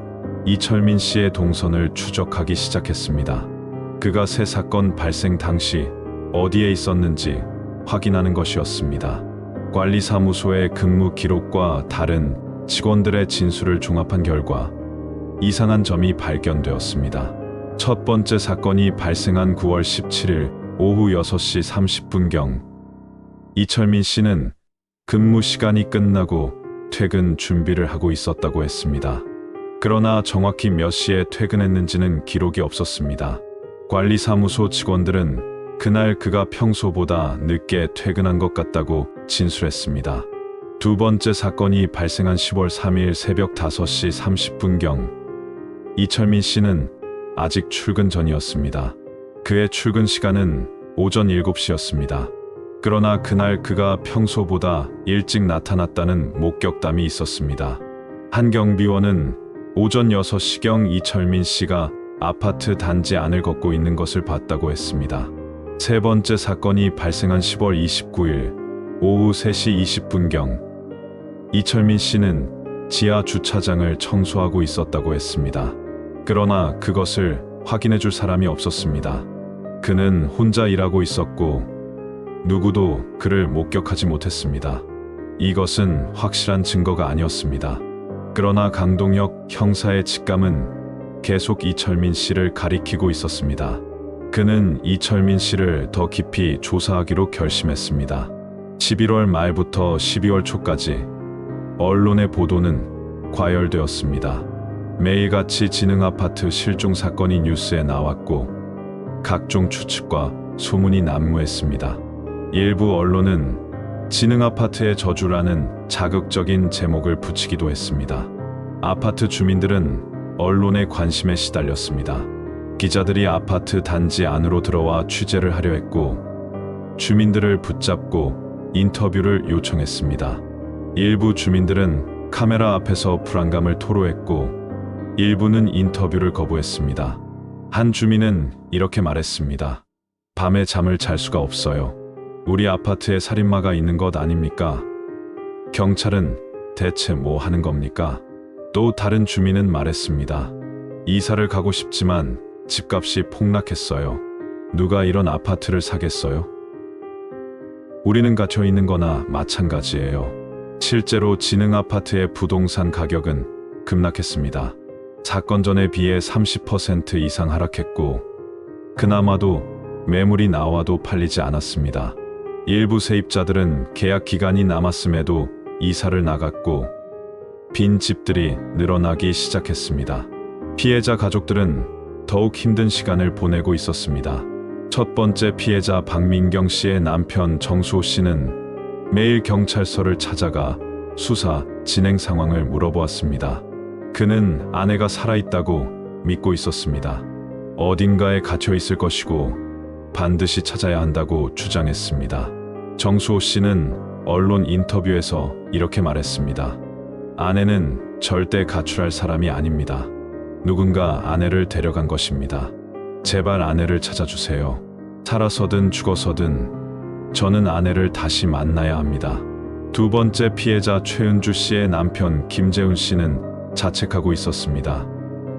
이철민 씨의 동선을 추적하기 시작했습니다. 그가 새 사건 발생 당시 어디에 있었는지 확인하는 것이었습니다. 관리사무소의 근무 기록과 다른 직원들의 진술을 종합한 결과 이상한 점이 발견되었습니다. 첫 번째 사건이 발생한 9월 17일 오후 6시 30분경 이철민 씨는 근무 시간이 끝나고 퇴근 준비를 하고 있었다고 했습니다. 그러나 정확히 몇 시에 퇴근했는지는 기록이 없었습니다. 관리사무소 직원들은 그날 그가 평소보다 늦게 퇴근한 것 같다고 진술했습니다. 두 번째 사건이 발생한 10월 3일 새벽 5시 30분경 이철민 씨는 아직 출근 전이었습니다. 그의 출근 시간은 오전 7시였습니다. 그러나 그날 그가 평소보다 일찍 나타났다는 목격담이 있었습니다. 한 경비원은 오전 6시경 이철민 씨가 아파트 단지 안을 걷고 있는 것을 봤다고 했습니다. 세 번째 사건이 발생한 10월 29일 오후 3시 20분경 이철민 씨는 지하 주차장을 청소하고 있었다고 했습니다. 그러나 그것을 확인해 줄 사람이 없었습니다. 그는 혼자 일하고 있었고 누구도 그를 목격하지 못했습니다. 이것은 확실한 증거가 아니었습니다. 그러나 강동혁 형사의 직감은 계속 이철민 씨를 가리키고 있었습니다. 그는 이철민 씨를 더 깊이 조사하기로 결심했습니다. 11월 말부터 12월 초까지 언론의 보도는 과열되었습니다. 매일같이 진흥아파트 실종 사건이 뉴스에 나왔고 각종 추측과 소문이 난무했습니다. 일부 언론은 진흥아파트의 저주라는 자극적인 제목을 붙이기도 했습니다. 아파트 주민들은 언론의 관심에 시달렸습니다. 기자들이 아파트 단지 안으로 들어와 취재를 하려 했고 주민들을 붙잡고 인터뷰를 요청했습니다. 일부 주민들은 카메라 앞에서 불안감을 토로했고 일부는 인터뷰를 거부했습니다. 한 주민은 이렇게 말했습니다. 밤에 잠을 잘 수가 없어요. 우리 아파트에 살인마가 있는 것 아닙니까? 경찰은 대체 뭐 하는 겁니까? 또 다른 주민은 말했습니다. 이사를 가고 싶지만 집값이 폭락했어요. 누가 이런 아파트를 사겠어요? 우리는 갇혀 있는 거나 마찬가지예요. 실제로 진흥아파트의 부동산 가격은 급락했습니다. 사건 전에 비해 30% 이상 하락했고 그나마도 매물이 나와도 팔리지 않았습니다. 일부 세입자들은 계약 기간이 남았음에도 이사를 나갔고 빈 집들이 늘어나기 시작했습니다. 피해자 가족들은 더욱 힘든 시간을 보내고 있었습니다. 첫 번째 피해자 박민경 씨의 남편 정수호 씨는 매일 경찰서를 찾아가 수사 진행 상황을 물어보았습니다. 그는 아내가 살아있다고 믿고 있었습니다. 어딘가에 갇혀 있을 것이고 반드시 찾아야 한다고 주장했습니다. 정수호 씨는 언론 인터뷰에서 이렇게 말했습니다. 아내는 절대 가출할 사람이 아닙니다. 누군가 아내를 데려간 것입니다. 제발 아내를 찾아주세요. 살아서든 죽어서든 저는 아내를 다시 만나야 합니다. 두 번째 피해자 최은주 씨의 남편 김재훈 씨는 자책하고 있었습니다.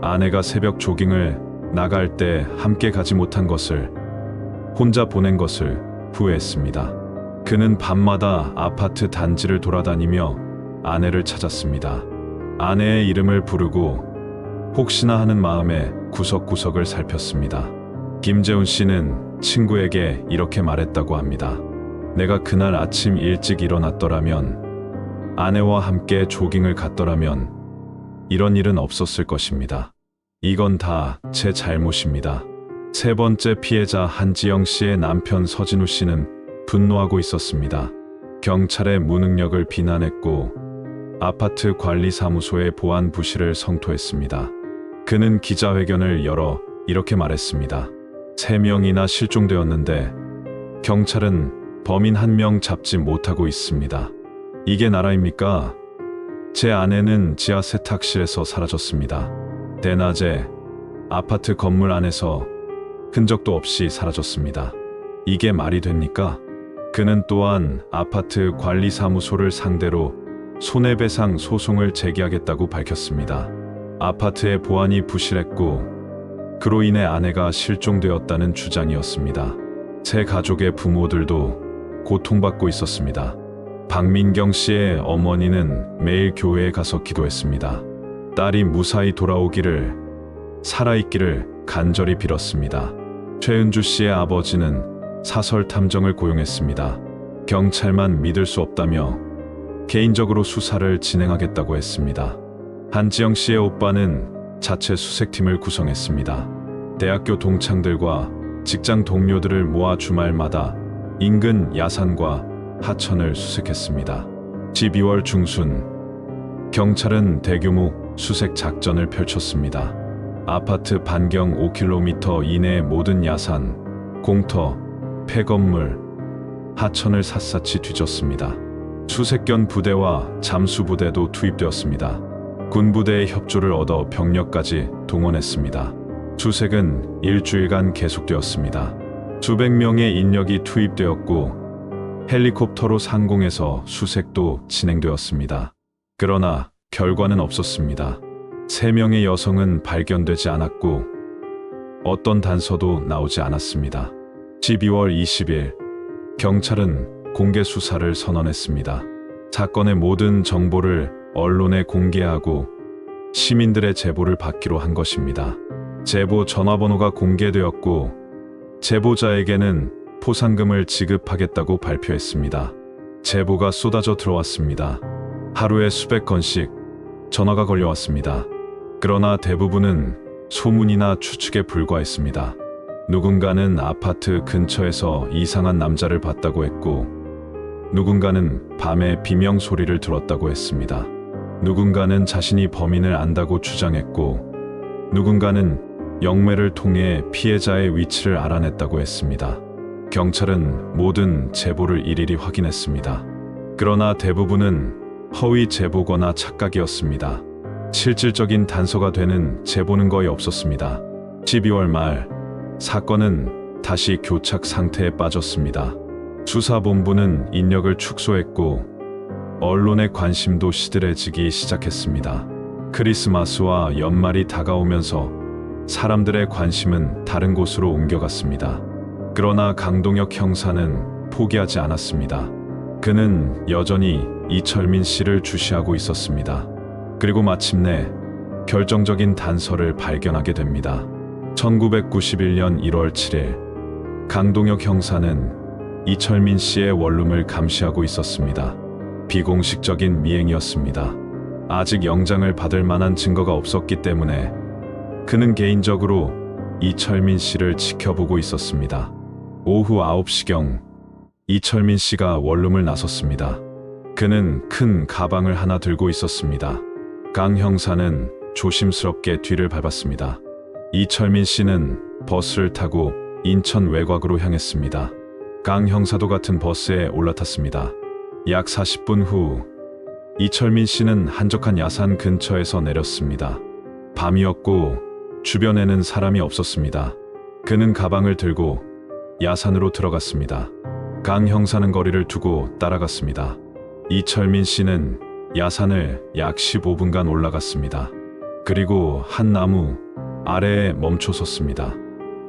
아내가 새벽 조깅을 나갈 때 함께 가지 못한 것을, 혼자 보낸 것을 후회했습니다. 그는 밤마다 아파트 단지를 돌아다니며 아내를 찾았습니다. 아내의 이름을 부르고 혹시나 하는 마음에 구석구석을 살폈습니다. 김재훈 씨는 친구에게 이렇게 말했다고 합니다. 내가 그날 아침 일찍 일어났더라면, 아내와 함께 조깅을 갔더라면 이런 일은 없었을 것입니다. 이건 다 제 잘못입니다. 세 번째 피해자 한지영 씨의 남편 서진우 씨는 분노하고 있었습니다. 경찰의 무능력을 비난했고 아파트 관리사무소의 보안 부실을 성토했습니다. 그는 기자회견을 열어 이렇게 말했습니다. 3명이나 실종되었는데 경찰은 범인 1명 잡지 못하고 있습니다. 이게 나라입니까? 제 아내는 지하 세탁실에서 사라졌습니다. 대낮에 아파트 건물 안에서 흔적도 없이 사라졌습니다. 이게 말이 됩니까? 그는 또한 아파트 관리사무소를 상대로 손해배상 소송을 제기하겠다고 밝혔습니다. 아파트의 보안이 부실했고 그로 인해 아내가 실종되었다는 주장이었습니다. 세 가족의 부모들도 고통받고 있었습니다. 박민경 씨의 어머니는 매일 교회에 가서 기도했습니다. 딸이 무사히 돌아오기를, 살아있기를 간절히 빌었습니다. 최은주 씨의 아버지는 사설 탐정을 고용했습니다. 경찰만 믿을 수 없다며 개인적으로 수사를 진행하겠다고 했습니다. 한지영 씨의 오빠는 자체 수색팀을 구성했습니다. 대학교 동창들과 직장 동료들을 모아 주말마다 인근 야산과 하천을 수색했습니다. 12월 중순, 경찰은 대규모 수색 작전을 펼쳤습니다. 아파트 반경 5km 이내의 모든 야산, 공터, 폐건물, 하천을 샅샅이 뒤졌습니다. 수색견 부대와 잠수부대도 투입되었습니다. 군부대의 협조를 얻어 병력까지 동원했습니다. 수색은 일주일간 계속되었습니다. 수백 명의 인력이 투입되었고 헬리콥터로 상공에서 수색도 진행되었습니다. 그러나 결과는 없었습니다. 3명의 여성은 발견되지 않았고 어떤 단서도 나오지 않았습니다. 12월 20일, 경찰은 공개 수사를 선언했습니다. 사건의 모든 정보를 언론에 공개하고 시민들의 제보를 받기로 한 것입니다. 제보 전화번호가 공개되었고 제보자에게는 포상금을 지급하겠다고 발표했습니다. 제보가 쏟아져 들어왔습니다. 하루에 수백 건씩 전화가 걸려왔습니다. 그러나 대부분은 소문이나 추측에 불과했습니다. 누군가는 아파트 근처에서 이상한 남자를 봤다고 했고, 누군가는 밤에 비명 소리를 들었다고 했습니다. 누군가는 자신이 범인을 안다고 주장했고, 누군가는 영매를 통해 피해자의 위치를 알아냈다고 했습니다. 경찰은 모든 제보를 일일이 확인했습니다. 그러나 대부분은 허위 제보거나 착각이었습니다. 실질적인 단서가 되는 제보는 거의 없었습니다. 12월 말, 사건은 다시 교착 상태에 빠졌습니다. 수사본부는 인력을 축소했고 언론의 관심도 시들해지기 시작했습니다. 크리스마스와 연말이 다가오면서 사람들의 관심은 다른 곳으로 옮겨갔습니다. 그러나 강동혁 형사는 포기하지 않았습니다. 그는 여전히 이철민 씨를 주시하고 있었습니다. 그리고 마침내 결정적인 단서를 발견하게 됩니다. 1991년 1월 7일, 강동혁 형사는 이철민 씨의 원룸을 감시하고 있었습니다. 비공식적인 미행이었습니다. 아직 영장을 받을 만한 증거가 없었기 때문에 그는 개인적으로 이철민 씨를 지켜보고 있었습니다. 오후 9시경 이철민 씨가 원룸을 나섰습니다. 그는 큰 가방을 하나 들고 있었습니다. 강 형사는 조심스럽게 뒤를 밟았습니다. 이철민 씨는 버스를 타고 인천 외곽으로 향했습니다. 강 형사도 같은 버스에 올라탔습니다. 약 40분 후 이철민 씨는 한적한 야산 근처에서 내렸습니다. 밤이었고 주변에는 사람이 없었습니다. 그는 가방을 들고 야산으로 들어갔습니다. 강 형사는 거리를 두고 따라갔습니다. 이철민 씨는 야산을 약 15분간 올라갔습니다. 그리고 한 나무 아래에 멈춰 섰습니다.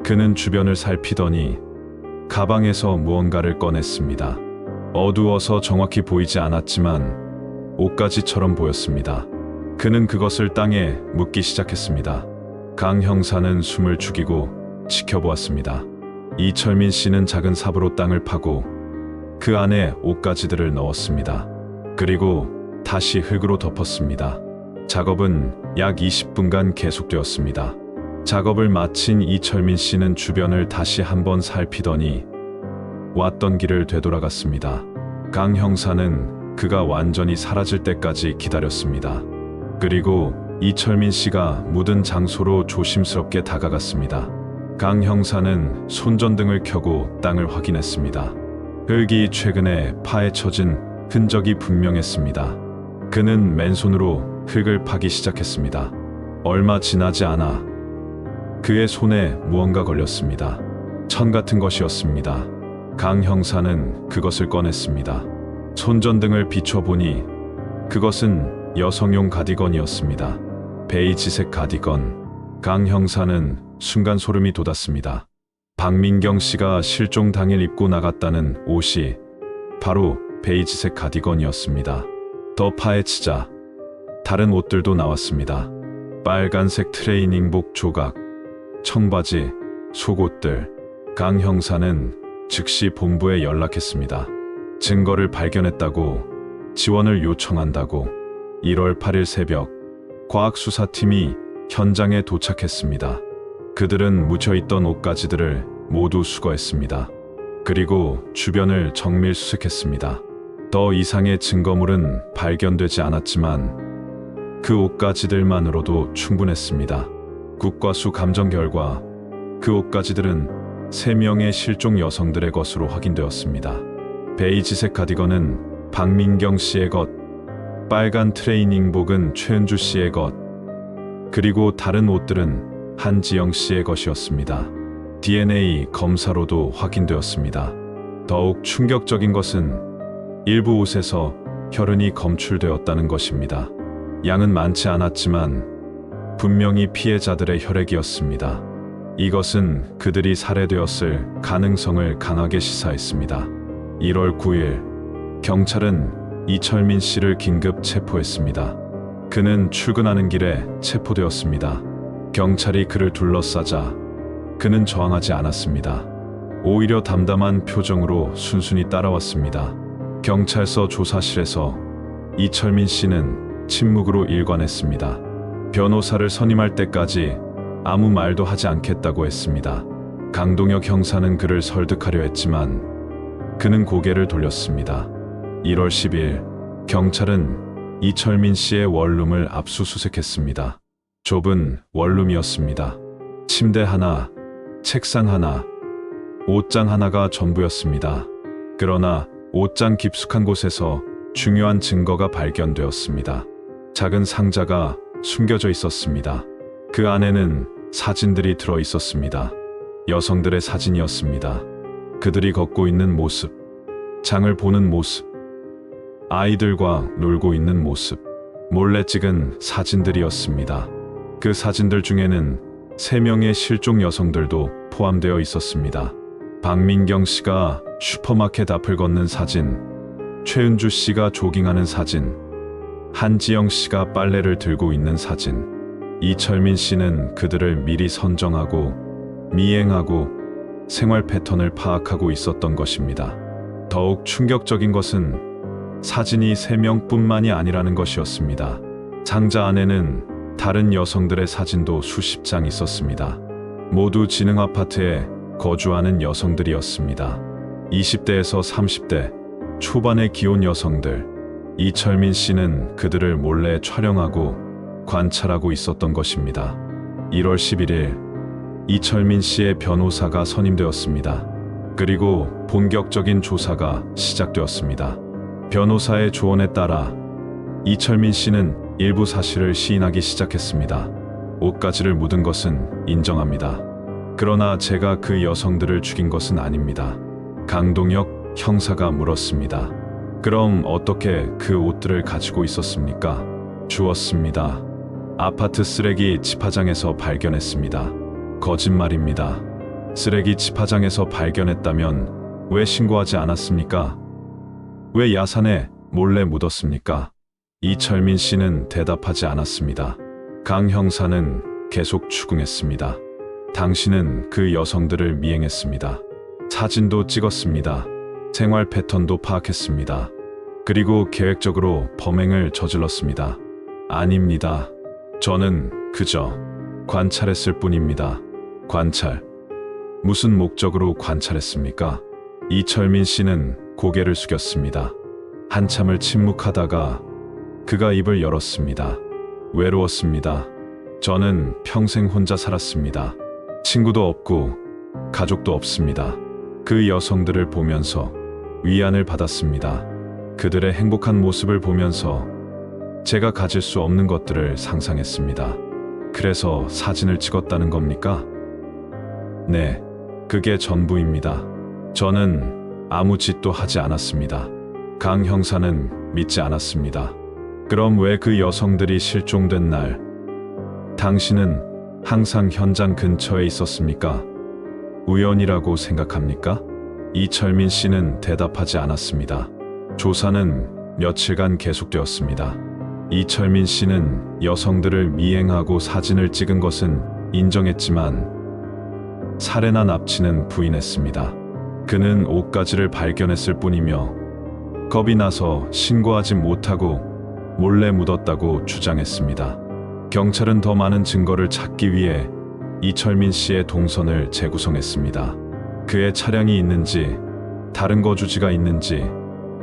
그는 주변을 살피더니 가방에서 무언가를 꺼냈습니다. 어두워서 정확히 보이지 않았지만 옷가지처럼 보였습니다. 그는 그것을 땅에 묻기 시작했습니다. 강 형사는 숨을 죽이고 지켜보았습니다. 이철민 씨는 작은 삽으로 땅을 파고 그 안에 옷가지들을 넣었습니다. 그리고 다시 흙으로 덮었습니다. 작업은 약 20분간 계속되었습니다. 작업을 마친 이철민 씨는 주변을 다시 한번 살피더니 왔던 길을 되돌아갔습니다. 강 형사는 그가 완전히 사라질 때까지 기다렸습니다. 그리고 이철민 씨가 묻은 장소로 조심스럽게 다가갔습니다. 강 형사는 손전등을 켜고 땅을 확인했습니다. 흙이 최근에 파헤쳐진 흔적이 분명했습니다. 그는 맨손으로 흙을 파기 시작했습니다. 얼마 지나지 않아 그의 손에 무언가 걸렸습니다. 천 같은 것이었습니다. 강 형사는 그것을 꺼냈습니다. 손전등을 비춰보니 그것은 여성용 가디건이었습니다. 베이지색 가디건. 강 형사는 순간 소름이 돋았습니다. 박민경 씨가 실종 당일 입고 나갔다는 옷이 바로 베이지색 가디건이었습니다. 더 파헤치자 다른 옷들도 나왔습니다. 빨간색 트레이닝복 조각, 청바지, 속옷들. 강 형사는 즉시 본부에 연락했습니다. 증거를 발견했다고, 지원을 요청한다고. 1월 8일 새벽, 과학수사팀이 현장에 도착했습니다. 그들은 묻혀있던 옷가지들을 모두 수거했습니다. 그리고 주변을 정밀 수색했습니다. 더 이상의 증거물은 발견되지 않았지만 그 옷가지들만으로도 충분했습니다. 국과수 감정 결과 그 옷가지들은 3명의 실종 여성들의 것으로 확인되었습니다. 베이지색 가디건은 박민경 씨의 것, 빨간 트레이닝복은 최은주 씨의 것, 그리고 다른 옷들은 한지영 씨의 것이었습니다. DNA 검사로도 확인되었습니다. 더욱 충격적인 것은 일부 옷에서 혈흔이 검출되었다는 것입니다. 양은 많지 않았지만 분명히 피해자들의 혈액이었습니다. 이것은 그들이 살해되었을 가능성을 강하게 시사했습니다. 1월 9일, 경찰은 이철민 씨를 긴급 체포했습니다. 그는 출근하는 길에 체포되었습니다. 경찰이 그를 둘러싸자 그는 저항하지 않았습니다. 오히려 담담한 표정으로 순순히 따라왔습니다. 경찰서 조사실에서 이철민 씨는 침묵으로 일관했습니다. 변호사를 선임할 때까지 아무 말도 하지 않겠다고 했습니다. 강동혁 형사는 그를 설득하려 했지만 그는 고개를 돌렸습니다. 1월 10일, 경찰은 이철민 씨의 원룸을 압수수색했습니다. 좁은 원룸이었습니다. 침대 하나, 책상 하나, 옷장 하나가 전부였습니다. 그러나 옷장 깊숙한 곳에서 중요한 증거가 발견되었습니다. 작은 상자가 숨겨져 있었습니다. 그 안에는 사진들이 들어 있었습니다. 여성들의 사진이었습니다. 그들이 걷고 있는 모습, 장을 보는 모습, 아이들과 놀고 있는 모습, 몰래 찍은 사진들이었습니다. 그 사진들 중에는 3명의 실종 여성들도 포함되어 있었습니다. 박민경 씨가 슈퍼마켓 앞을 걷는 사진, 최은주 씨가 조깅하는 사진, 한지영 씨가 빨래를 들고 있는 사진. 이철민 씨는 그들을 미리 선정하고 미행하고 생활 패턴을 파악하고 있었던 것입니다. 더욱 충격적인 것은 사진이 3명뿐만이 아니라는 것이었습니다. 상자 안에는 다른 여성들의 사진도 수십 장 있었습니다. 모두 지능 아파트에 거주하는 여성들이었습니다. 20대에서 30대 초반의 기혼 여성들. 이철민 씨는 그들을 몰래 촬영하고 관찰하고 있었던 것입니다. 1월 11일, 이철민 씨의 변호사가 선임되었습니다. 그리고 본격적인 조사가 시작되었습니다. 변호사의 조언에 따라 이철민 씨는 일부 사실을 시인하기 시작했습니다. 옷가지를 묻은 것은 인정합니다. 그러나 제가 그 여성들을 죽인 것은 아닙니다. 강동혁 형사가 물었습니다. 그럼 어떻게 그 옷들을 가지고 있었습니까? 주웠습니다. 아파트 쓰레기 집화장에서 발견했습니다. 거짓말입니다. 쓰레기 집화장에서 발견했다면 왜 신고하지 않았습니까? 왜 야산에 몰래 묻었습니까? 이철민 씨는 대답하지 않았습니다. 강 형사는 계속 추궁했습니다. 당신은 그 여성들을 미행했습니다. 사진도 찍었습니다. 생활 패턴도 파악했습니다. 그리고 계획적으로 범행을 저질렀습니다. 아닙니다. 저는 그저 관찰했을 뿐입니다. 관찰. 무슨 목적으로 관찰했습니까? 이철민 씨는 고개를 숙였습니다. 한참을 침묵하다가 그가 입을 열었습니다. 외로웠습니다. 저는 평생 혼자 살았습니다. 친구도 없고 가족도 없습니다. 그 여성들을 보면서 위안을 받았습니다. 그들의 행복한 모습을 보면서 제가 가질 수 없는 것들을 상상했습니다. 그래서 사진을 찍었다는 겁니까? 네, 그게 전부입니다. 저는 아무 짓도 하지 않았습니다. 강 형사는 믿지 않았습니다. 그럼 왜 그 여성들이 실종된 날 당신은 항상 현장 근처에 있었습니까? 우연이라고 생각합니까? 이철민 씨는 대답하지 않았습니다. 조사는 며칠간 계속되었습니다. 이철민 씨는 여성들을 미행하고 사진을 찍은 것은 인정했지만 살해나 납치는 부인했습니다. 그는 옷가지를 발견했을 뿐이며 겁이 나서 신고하지 못하고 몰래 묻었다고 주장했습니다. 경찰은 더 많은 증거를 찾기 위해 이철민 씨의 동선을 재구성했습니다. 그의 차량이 있는지, 다른 거주지가 있는지,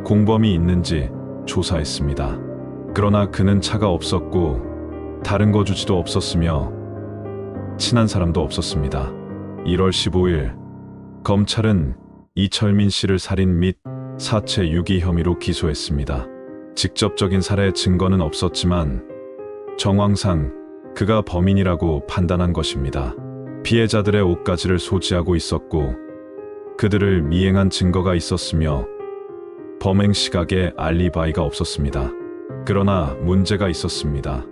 공범이 있는지 조사했습니다. 그러나 그는 차가 없었고 다른 거주지도 없었으며 친한 사람도 없었습니다. 1월 15일, 검찰은 이철민 씨를 살인 및 사체 유기 혐의로 기소했습니다. 직접적인 살해 증거는 없었지만 정황상 그가 범인이라고 판단한 것입니다. 피해자들의 옷가지를 소지하고 있었고 그들을 미행한 증거가 있었으며 범행 시각에 알리바이가 없었습니다. 그러나 문제가 있었습니다.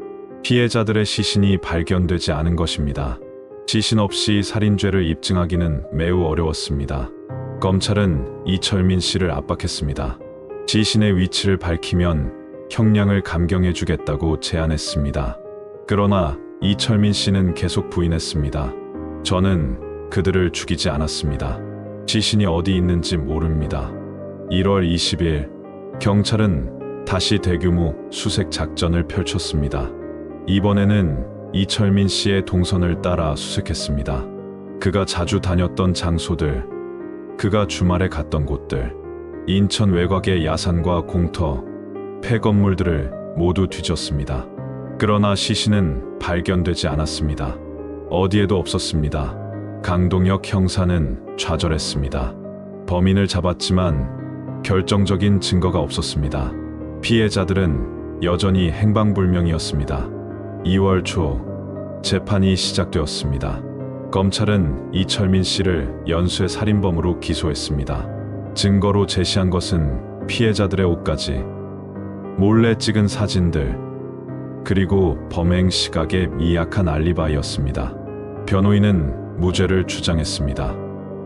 피해자들의 시신이 발견되지 않은 것입니다. 지신 없이 살인죄를 입증하기는 매우 어려웠습니다. 검찰은 이철민 씨를 압박했습니다. 지신의 위치를 밝히면 형량을 감경해주겠다고 제안했습니다. 그러나 이철민 씨는 계속 부인했습니다. 저는 그들을 죽이지 않았습니다. 지신이 어디 있는지 모릅니다. 1월 20일 경찰은 다시 대규모 수색 작전을 펼쳤습니다. 이번에는 이철민 씨의 동선을 따라 수색했습니다. 그가 자주 다녔던 장소들, 그가 주말에 갔던 곳들, 인천 외곽의 야산과 공터, 폐건물들을 모두 뒤졌습니다. 그러나 시신은 발견되지 않았습니다. 어디에도 없었습니다. 강동혁 형사는 좌절했습니다. 범인을 잡았지만 결정적인 증거가 없었습니다. 피해자들은 여전히 행방불명이었습니다. 2월 초 재판이 시작되었습니다. 검찰은 이철민 씨를 연쇄 살인범으로 기소했습니다. 증거로 제시한 것은 피해자들의 옷가지, 몰래 찍은 사진들, 그리고 범행 시각의 미약한 알리바이였습니다. 변호인은 무죄를 주장했습니다.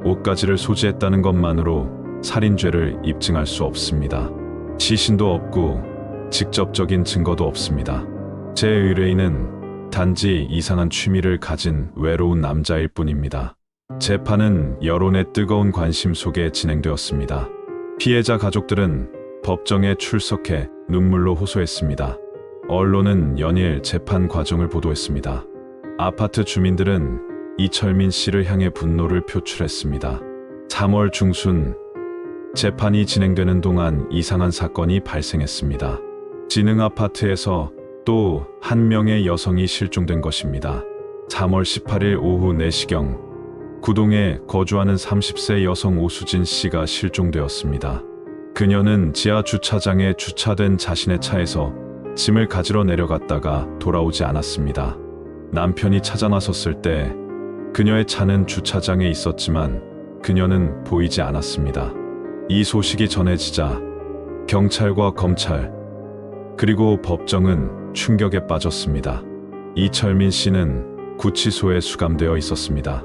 옷가지를 소지했다는 것만으로 살인죄를 입증할 수 없습니다. 시신도 없고 직접적인 증거도 없습니다. 제 의뢰인은 단지 이상한 취미를 가진 외로운 남자일 뿐입니다. 재판은 여론의 뜨거운 관심 속에 진행되었습니다. 피해자 가족들은 법정에 출석해 눈물로 호소했습니다. 언론은 연일 재판 과정을 보도했습니다. 아파트 주민들은 이철민 씨를 향해 분노를 표출했습니다. 3월 중순 재판이 진행되는 동안 이상한 사건이 발생했습니다. 진흥 아파트에서 또 한 명의 여성이 실종된 것입니다. 3월 18일 오후 4시경 구동에 거주하는 30세 여성 오수진 씨가 실종되었습니다. 그녀는 지하 주차장에 주차된 자신의 차에서 짐을 가지러 내려갔다가 돌아오지 않았습니다. 남편이 찾아 나섰을 때 그녀의 차는 주차장에 있었지만 그녀는 보이지 않았습니다. 이 소식이 전해지자 경찰과 검찰, 그리고 법정은 충격에 빠졌습니다. 이철민 씨는 구치소에 수감되어 있었습니다.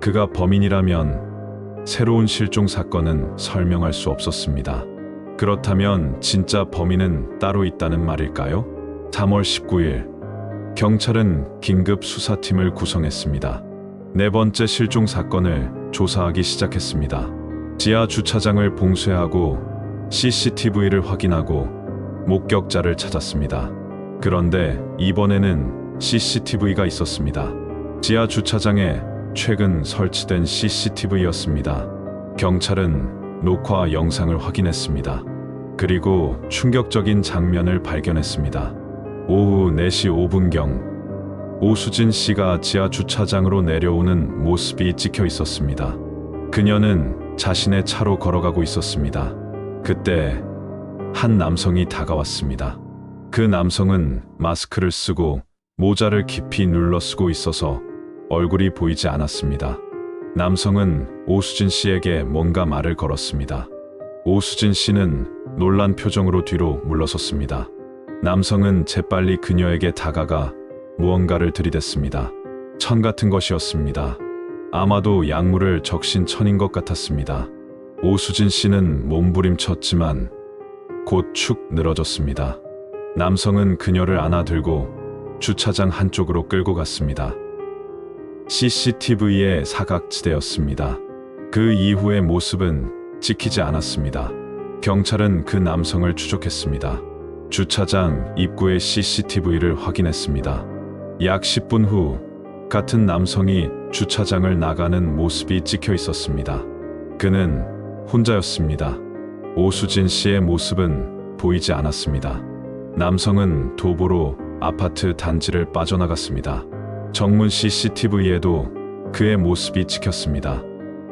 그가 범인이라면 새로운 실종 사건은 설명할 수 없었습니다. 그렇다면 진짜 범인은 따로 있다는 말일까요? 3월 19일 경찰은 긴급 수사팀을 구성했습니다. 네 번째 실종 사건을 조사하기 시작했습니다. 지하 주차장을 봉쇄하고 CCTV를 확인하고 목격자를 찾았습니다. 그런데 이번에는 CCTV가 있었습니다. 지하 주차장에 최근 설치된 CCTV였습니다. 경찰은 녹화 영상을 확인했습니다. 그리고 충격적인 장면을 발견했습니다. 오후 4시 5분경 오수진 씨가 지하 주차장으로 내려오는 모습이 찍혀 있었습니다. 그녀는 자신의 차로 걸어가고 있었습니다. 그때 한 남성이 다가왔습니다. 그 남성은 마스크를 쓰고 모자를 깊이 눌러 쓰고 있어서 얼굴이 보이지 않았습니다. 남성은 오수진 씨에게 뭔가 말을 걸었습니다. 오수진 씨는 놀란 표정으로 뒤로 물러섰습니다. 남성은 재빨리 그녀에게 다가가 무언가를 들이댔습니다. 천 같은 것이었습니다. 아마도 약물을 적신 천인 것 같았습니다. 오수진 씨는 몸부림쳤지만 곧 축 늘어졌습니다. 남성은 그녀를 안아들고 주차장 한쪽으로 끌고 갔습니다. CCTV에 사각지대였습니다. 그 이후의 모습은 찍히지 않았습니다. 경찰은 그 남성을 추적했습니다. 주차장 입구의 CCTV를 확인했습니다. 약 10분 후 같은 남성이 주차장을 나가는 모습이 찍혀 있었습니다. 그는 혼자였습니다. 오수진 씨의 모습은 보이지 않았습니다. 남성은 도보로 아파트 단지를 빠져나갔습니다. 정문 CCTV에도 그의 모습이 찍혔습니다.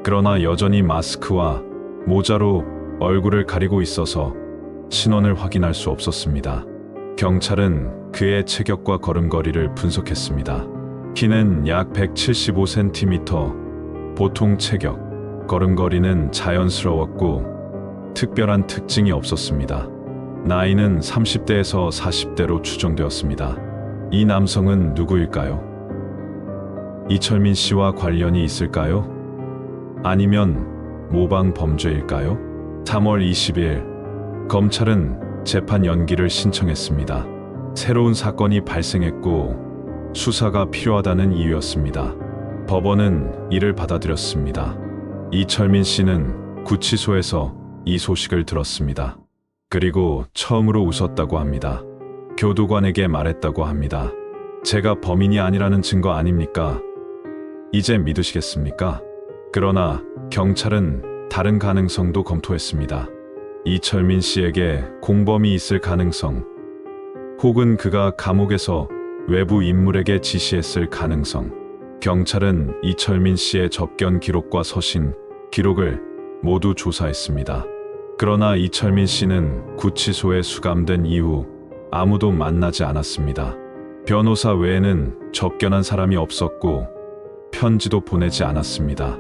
그러나 여전히 마스크와 모자로 얼굴을 가리고 있어서 신원을 확인할 수 없었습니다. 경찰은 그의 체격과 걸음걸이를 분석했습니다. 키는 약 175cm, 보통 체격, 걸음걸이는 자연스러웠고 특별한 특징이 없었습니다. 나이는 30대에서 40대로 추정되었습니다. 이 남성은 누구일까요? 이철민 씨와 관련이 있을까요? 아니면 모방 범죄일까요? 3월 20일 검찰은 재판 연기를 신청했습니다. 새로운 사건이 발생했고 수사가 필요하다는 이유였습니다. 법원은 이를 받아들였습니다. 이철민 씨는 구치소에서 이 소식을 들었습니다. 그리고 처음으로 웃었다고 합니다. 교도관에게 말했다고 합니다. 제가 범인이 아니라는 증거 아닙니까? 이제 믿으시겠습니까? 그러나 경찰은 다른 가능성도 검토했습니다. 이철민 씨에게 공범이 있을 가능성, 혹은 그가 감옥에서 외부 인물에게 지시했을 가능성. 경찰은 이철민 씨의 접견 기록과 서신 기록을 모두 조사했습니다. 그러나 이철민 씨는 구치소에 수감된 이후 아무도 만나지 않았습니다. 변호사 외에는 접견한 사람이 없었고 편지도 보내지 않았습니다.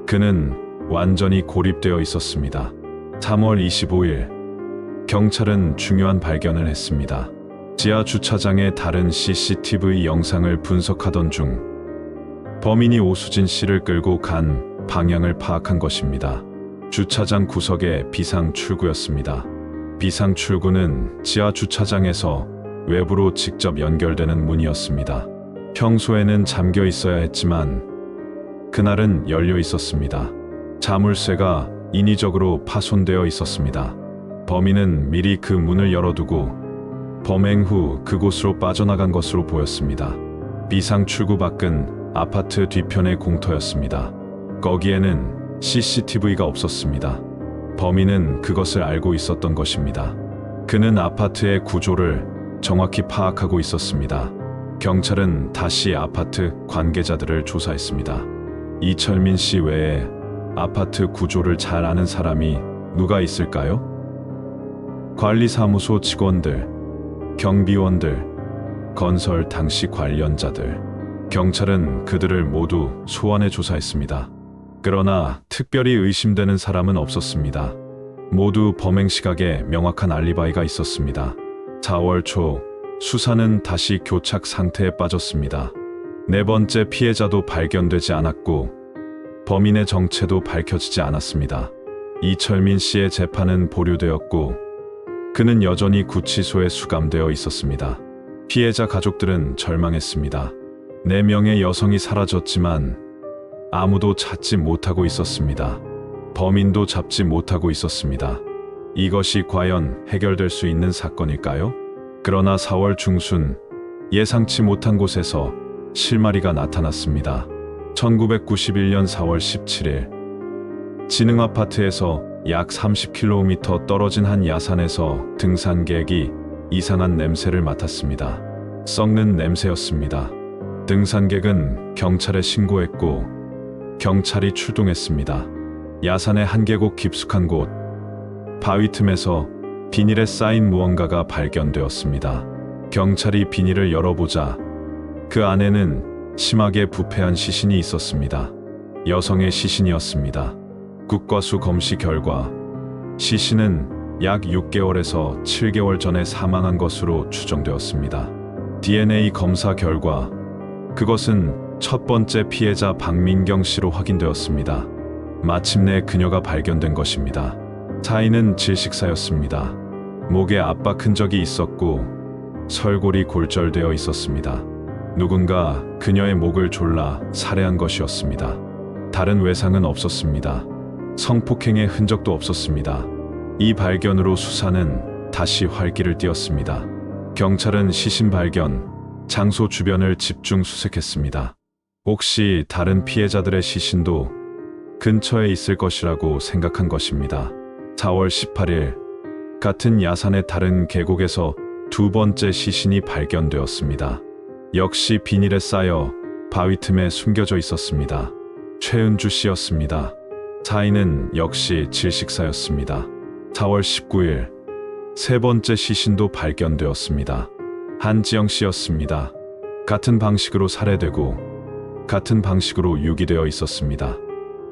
그는 완전히 고립되어 있었습니다. 3월 25일 경찰은 중요한 발견을 했습니다. 지하 주차장의 다른 CCTV 영상을 분석하던 중 범인이 오수진 씨를 끌고 간 방향을 파악한 것입니다. 주차장 구석에 비상 출구였습니다. 비상 출구는 지하 주차장에서 외부로 직접 연결되는 문이었습니다. 평소에는 잠겨 있어야 했지만 그날은 열려 있었습니다. 자물쇠가 인위적으로 파손되어 있었습니다. 범인은 미리 그 문을 열어두고 범행 후 그곳으로 빠져나간 것으로 보였습니다. 비상 출구 밖은 아파트 뒤편의 공터였습니다. 거기에는 CCTV가 없었습니다. 범인은 그것을 알고 있었던 것입니다. 그는 아파트의 구조를 정확히 파악하고 있었습니다. 경찰은 다시 아파트 관계자들을 조사했습니다. 이철민 씨 외에 아파트 구조를 잘 아는 사람이 누가 있을까요? 관리사무소 직원들, 경비원들, 건설 당시 관련자들. 경찰은 그들을 모두 소환해 조사했습니다. 그러나 특별히 의심되는 사람은 없었습니다. 모두 범행 시각에 명확한 알리바이가 있었습니다. 4월 초 수사는 다시 교착 상태에 빠졌습니다. 네 번째 피해자도 발견되지 않았고 범인의 정체도 밝혀지지 않았습니다. 이철민 씨의 재판은 보류되었고 그는 여전히 구치소에 수감되어 있었습니다. 피해자 가족들은 절망했습니다. 4명의 여성이 사라졌지만 아무도 찾지 못하고 있었습니다. 범인도 잡지 못하고 있었습니다. 이것이 과연 해결될 수 있는 사건일까요? 그러나 4월 중순 예상치 못한 곳에서 실마리가 나타났습니다. 1991년 4월 17일 진흥아파트에서 약 30km 떨어진 한 야산에서 등산객이 이상한 냄새를 맡았습니다. 썩는 냄새였습니다. 등산객은 경찰에 신고했고 경찰이 출동했습니다. 야산의 한 계곡 깊숙한 곳 바위 틈에서 비닐에 쌓인 무언가가 발견되었습니다. 경찰이 비닐을 열어보자 그 안에는 심하게 부패한 시신이 있었습니다. 여성의 시신이었습니다. 국과수 검시 결과 시신은 약 6개월에서 7개월 전에 사망한 것으로 추정되었습니다. DNA 검사 결과 그것은 첫 번째 피해자 박민경 씨로 확인되었습니다. 마침내 그녀가 발견된 것입니다. 사인은 질식사였습니다. 목에 압박 흔적이 있었고 설골이 골절되어 있었습니다. 누군가 그녀의 목을 졸라 살해한 것이었습니다. 다른 외상은 없었습니다. 성폭행의 흔적도 없었습니다. 이 발견으로 수사는 다시 활기를 띠었습니다. 경찰은 시신 발견 장소 주변을 집중 수색했습니다. 혹시 다른 피해자들의 시신도 근처에 있을 것이라고 생각한 것입니다. 4월 18일 같은 야산의 다른 계곡에서 두 번째 시신이 발견되었습니다. 역시 비닐에 쌓여 바위 틈에 숨겨져 있었습니다. 최은주 씨였습니다. 사인은 역시 질식사였습니다. 4월 19일 세 번째 시신도 발견되었습니다. 한지영 씨였습니다. 같은 방식으로 살해되고 같은 방식으로 유기되어 있었습니다.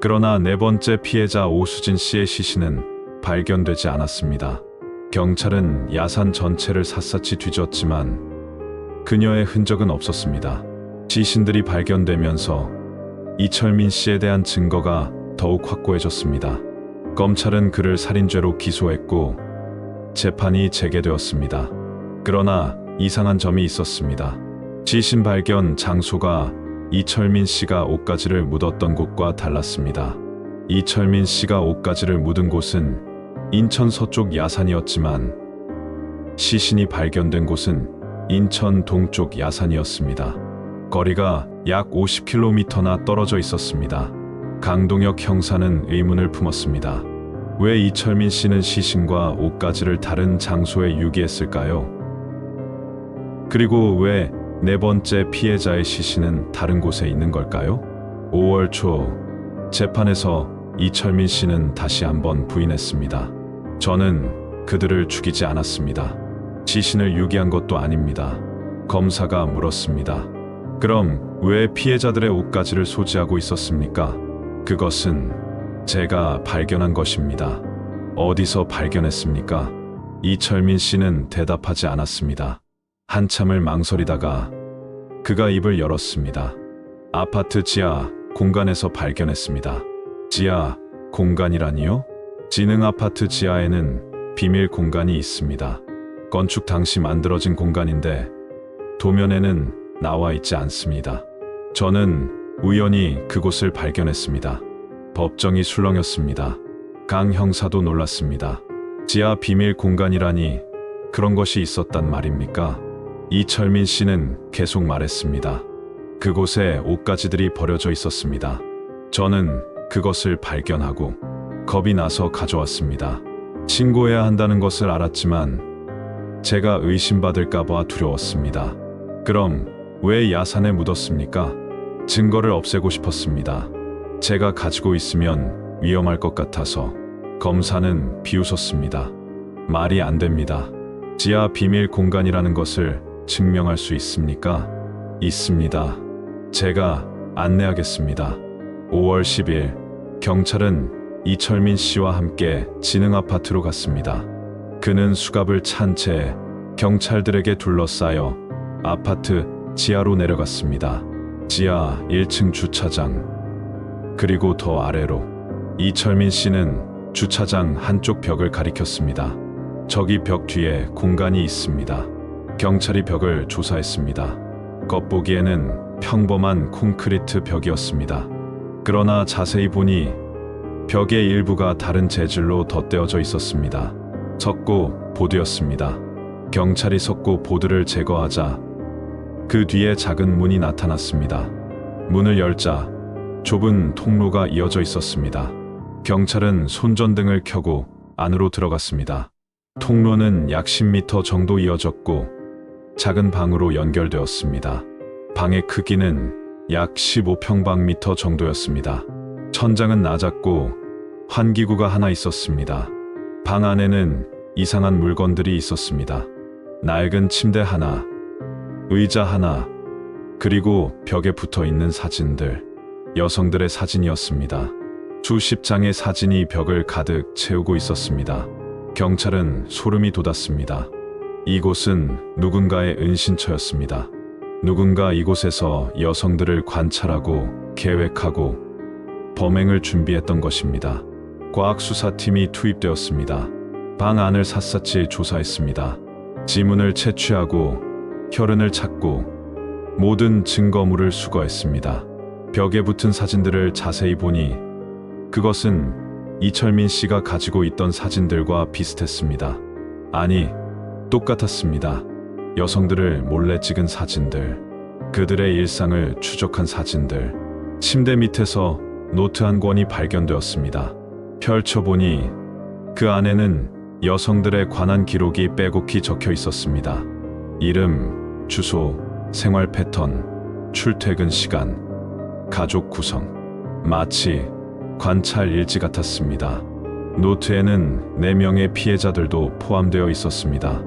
그러나 네 번째 피해자 오수진 씨의 시신은 발견되지 않았습니다. 경찰은 야산 전체를 샅샅이 뒤졌지만 그녀의 흔적은 없었습니다. 시신들이 발견되면서 이철민 씨에 대한 증거가 더욱 확고해졌습니다. 검찰은 그를 살인죄로 기소했고 재판이 재개되었습니다. 그러나 이상한 점이 있었습니다. 시신 발견 장소가 이철민 씨가 옷가지를 묻었던 곳과 달랐습니다. 이철민 씨가 옷가지를 묻은 곳은 인천 서쪽 야산이었지만 시신이 발견된 곳은 인천 동쪽 야산이었습니다. 거리가 약 50km나 떨어져 있었습니다. 강동혁 형사는 의문을 품었습니다. 왜 이철민 씨는 시신과 옷가지를 다른 장소에 유기했을까요? 그리고 왜 네 번째 피해자의 시신은 다른 곳에 있는 걸까요? 5월 초 재판에서 이철민 씨는 다시 한번 부인했습니다. 저는 그들을 죽이지 않았습니다. 시신을 유기한 것도 아닙니다. 검사가 물었습니다. 그럼 왜 피해자들의 옷가지를 소지하고 있었습니까? 그것은 제가 발견한 것입니다. 어디서 발견했습니까? 이철민 씨는 대답하지 않았습니다. 한참을 망설이다가 그가 입을 열었습니다. 아파트 지하 공간에서 발견했습니다. 지하 공간이라니요? 지능 아파트 지하에는 비밀 공간이 있습니다. 건축 당시 만들어진 공간인데 도면에는 나와 있지 않습니다. 저는 우연히 그곳을 발견했습니다. 법정이 술렁였습니다. 강 형사도 놀랐습니다. 지하 비밀 공간이라니 그런 것이 있었단 말입니까? 이철민 씨는 계속 말했습니다. 그곳에 옷가지들이 버려져 있었습니다. 저는 그것을 발견하고 겁이 나서 가져왔습니다. 신고해야 한다는 것을 알았지만 제가 의심받을까봐 두려웠습니다. 그럼 왜 야산에 묻었습니까? 증거를 없애고 싶었습니다. 제가 가지고 있으면 위험할 것 같아서. 검사는 비웃었습니다. 말이 안 됩니다. 지하 비밀 공간이라는 것을 증명할 수 있습니까? 있습니다. 제가 안내하겠습니다. 5월 10일 경찰은 이철민 씨와 함께 지능 아파트로 갔습니다. 그는 수갑을 찬 채 경찰들에게 둘러싸여 아파트 지하로 내려갔습니다. 지하 1층 주차장, 그리고 더 아래로. 이철민 씨는 주차장 한쪽 벽을 가리켰습니다. 저기 벽 뒤에 공간이 있습니다. 경찰이 벽을 조사했습니다. 겉보기에는 평범한 콘크리트 벽이었습니다. 그러나 자세히 보니 벽의 일부가 다른 재질로 덧대어져 있었습니다. 석고 보드였습니다. 경찰이 석고 보드를 제거하자 그 뒤에 작은 문이 나타났습니다. 문을 열자 좁은 통로가 이어져 있었습니다. 경찰은 손전등을 켜고 안으로 들어갔습니다. 통로는 약 10m 정도 이어졌고 작은 방으로 연결되었습니다. 방의 크기는 약 15평방미터 정도였습니다. 천장은 낮았고 환기구가 하나 있었습니다. 방 안에는 이상한 물건들이 있었습니다. 낡은 침대 하나, 의자 하나, 그리고 벽에 붙어 있는 사진들. 여성들의 사진이었습니다. 수십 장의 사진이 벽을 가득 채우고 있었습니다. 경찰은 소름이 돋았습니다. 이곳은 누군가의 은신처였습니다. 누군가 이곳에서 여성들을 관찰하고 계획하고 범행을 준비했던 것입니다. 과학수사팀이 투입되었습니다. 방 안을 샅샅이 조사했습니다. 지문을 채취하고 혈흔을 찾고 모든 증거물을 수거했습니다. 벽에 붙은 사진들을 자세히 보니 그것은 이철민 씨가 가지고 있던 사진들과 비슷했습니다. 아니, 똑같았습니다. 여성들을 몰래 찍은 사진들, 그들의 일상을 추적한 사진들. 침대 밑에서 노트 한 권이 발견되었습니다. 펼쳐보니 그 안에는 여성들에 관한 기록이 빼곡히 적혀 있었습니다. 이름, 주소, 생활 패턴, 출퇴근 시간, 가족 구성. 마치 관찰 일지 같았습니다. 노트에는 4명의 피해자들도 포함되어 있었습니다.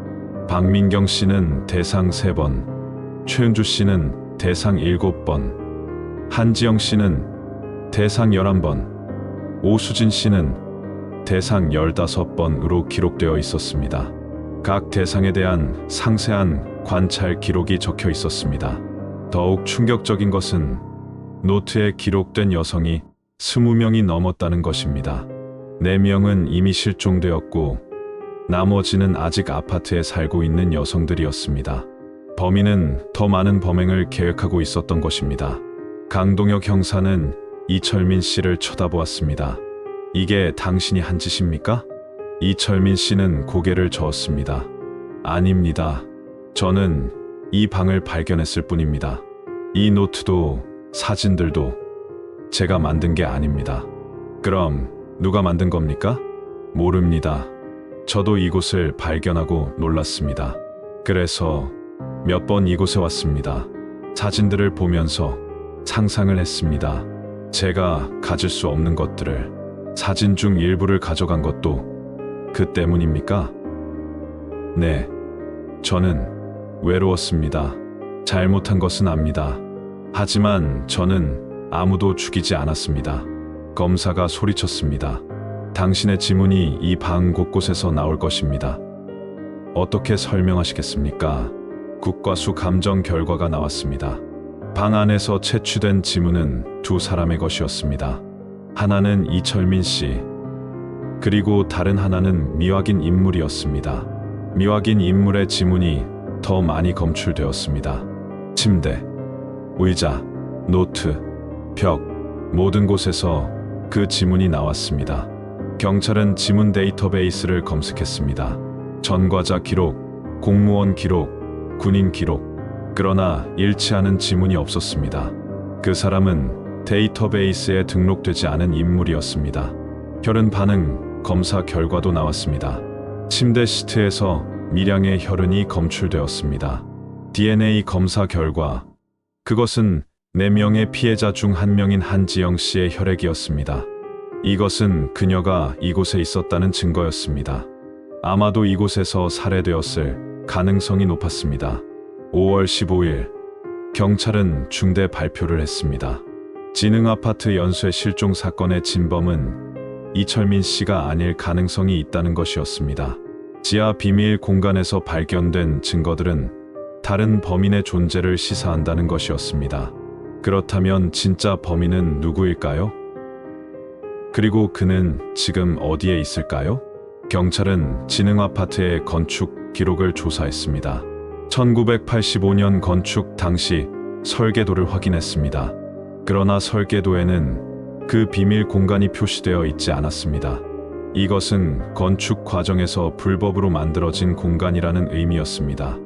박민경 씨는 대상 3번, 최은주 씨는 대상 7번, 한지영 씨는 대상 11번, 오수진 씨는 대상 15번으로 기록되어 있었습니다. 각 대상에 대한 상세한 관찰 기록이 적혀 있었습니다. 더욱 충격적인 것은 노트에 기록된 여성이 20명이 넘었다는 것입니다. 4명은 이미 실종되었고 나머지는 아직 아파트에 살고 있는 여성들이었습니다. 범인은 더 많은 범행을 계획하고 있었던 것입니다. 강동혁 형사는 이철민 씨를 쳐다보았습니다. 이게 당신이 한 짓입니까? 이철민 씨는 고개를 저었습니다. 아닙니다. 저는 이 방을 발견했을 뿐입니다. 이 노트도 사진들도 제가 만든 게 아닙니다. 그럼 누가 만든 겁니까? 모릅니다. 저도 이곳을 발견하고 놀랐습니다. 그래서 몇 번 이곳에 왔습니다. 사진들을 보면서 상상을 했습니다. 제가 가질 수 없는 것들을, 사진 중 일부를 가져간 것도 그 때문입니까? 네, 저는 외로웠습니다. 잘못한 것은 압니다. 하지만 저는 아무도 죽이지 않았습니다. 검사가 소리쳤습니다. 당신의 지문이 이 방 곳곳에서 나올 것입니다. 어떻게 설명하시겠습니까? 국과수 감정 결과가 나왔습니다. 방 안에서 채취된 지문은 2사람의 것이었습니다. 하나는 이철민 씨, 그리고 다른 하나는 미확인 인물이었습니다. 미확인 인물의 지문이 더 많이 검출되었습니다. 침대, 의자, 노트, 벽, 모든 곳에서 그 지문이 나왔습니다. 경찰은 지문 데이터베이스를 검색했습니다. 전과자 기록, 공무원 기록, 군인 기록, 그러나 일치하는 지문이 없었습니다. 그 사람은 데이터베이스에 등록되지 않은 인물이었습니다. 혈흔 반응 검사 결과도 나왔습니다. 침대 시트에서 미량의 혈흔이 검출되었습니다. DNA 검사 결과, 그것은 4명의 피해자 중 1명인 한지영 씨의 혈액이었습니다. 이것은 그녀가 이곳에 있었다는 증거였습니다. 아마도 이곳에서 살해되었을 가능성이 높았습니다. 5월 15일, 경찰은 중대 발표를 했습니다. 진흥아파트 연쇄 실종 사건의 진범은 이철민 씨가 아닐 가능성이 있다는 것이었습니다. 지하 비밀 공간에서 발견된 증거들은 다른 범인의 존재를 시사한다는 것이었습니다. 그렇다면 진짜 범인은 누구일까요? 그리고 그는 지금 어디에 있을까요? 경찰은 진흥아파트의 건축 기록을 조사했습니다. 1985년 건축 당시 설계도를 확인했습니다. 그러나 설계도에는 그 비밀 공간이 표시되어 있지 않았습니다. 이것은 건축 과정에서 불법으로 만들어진 공간이라는 의미였습니다.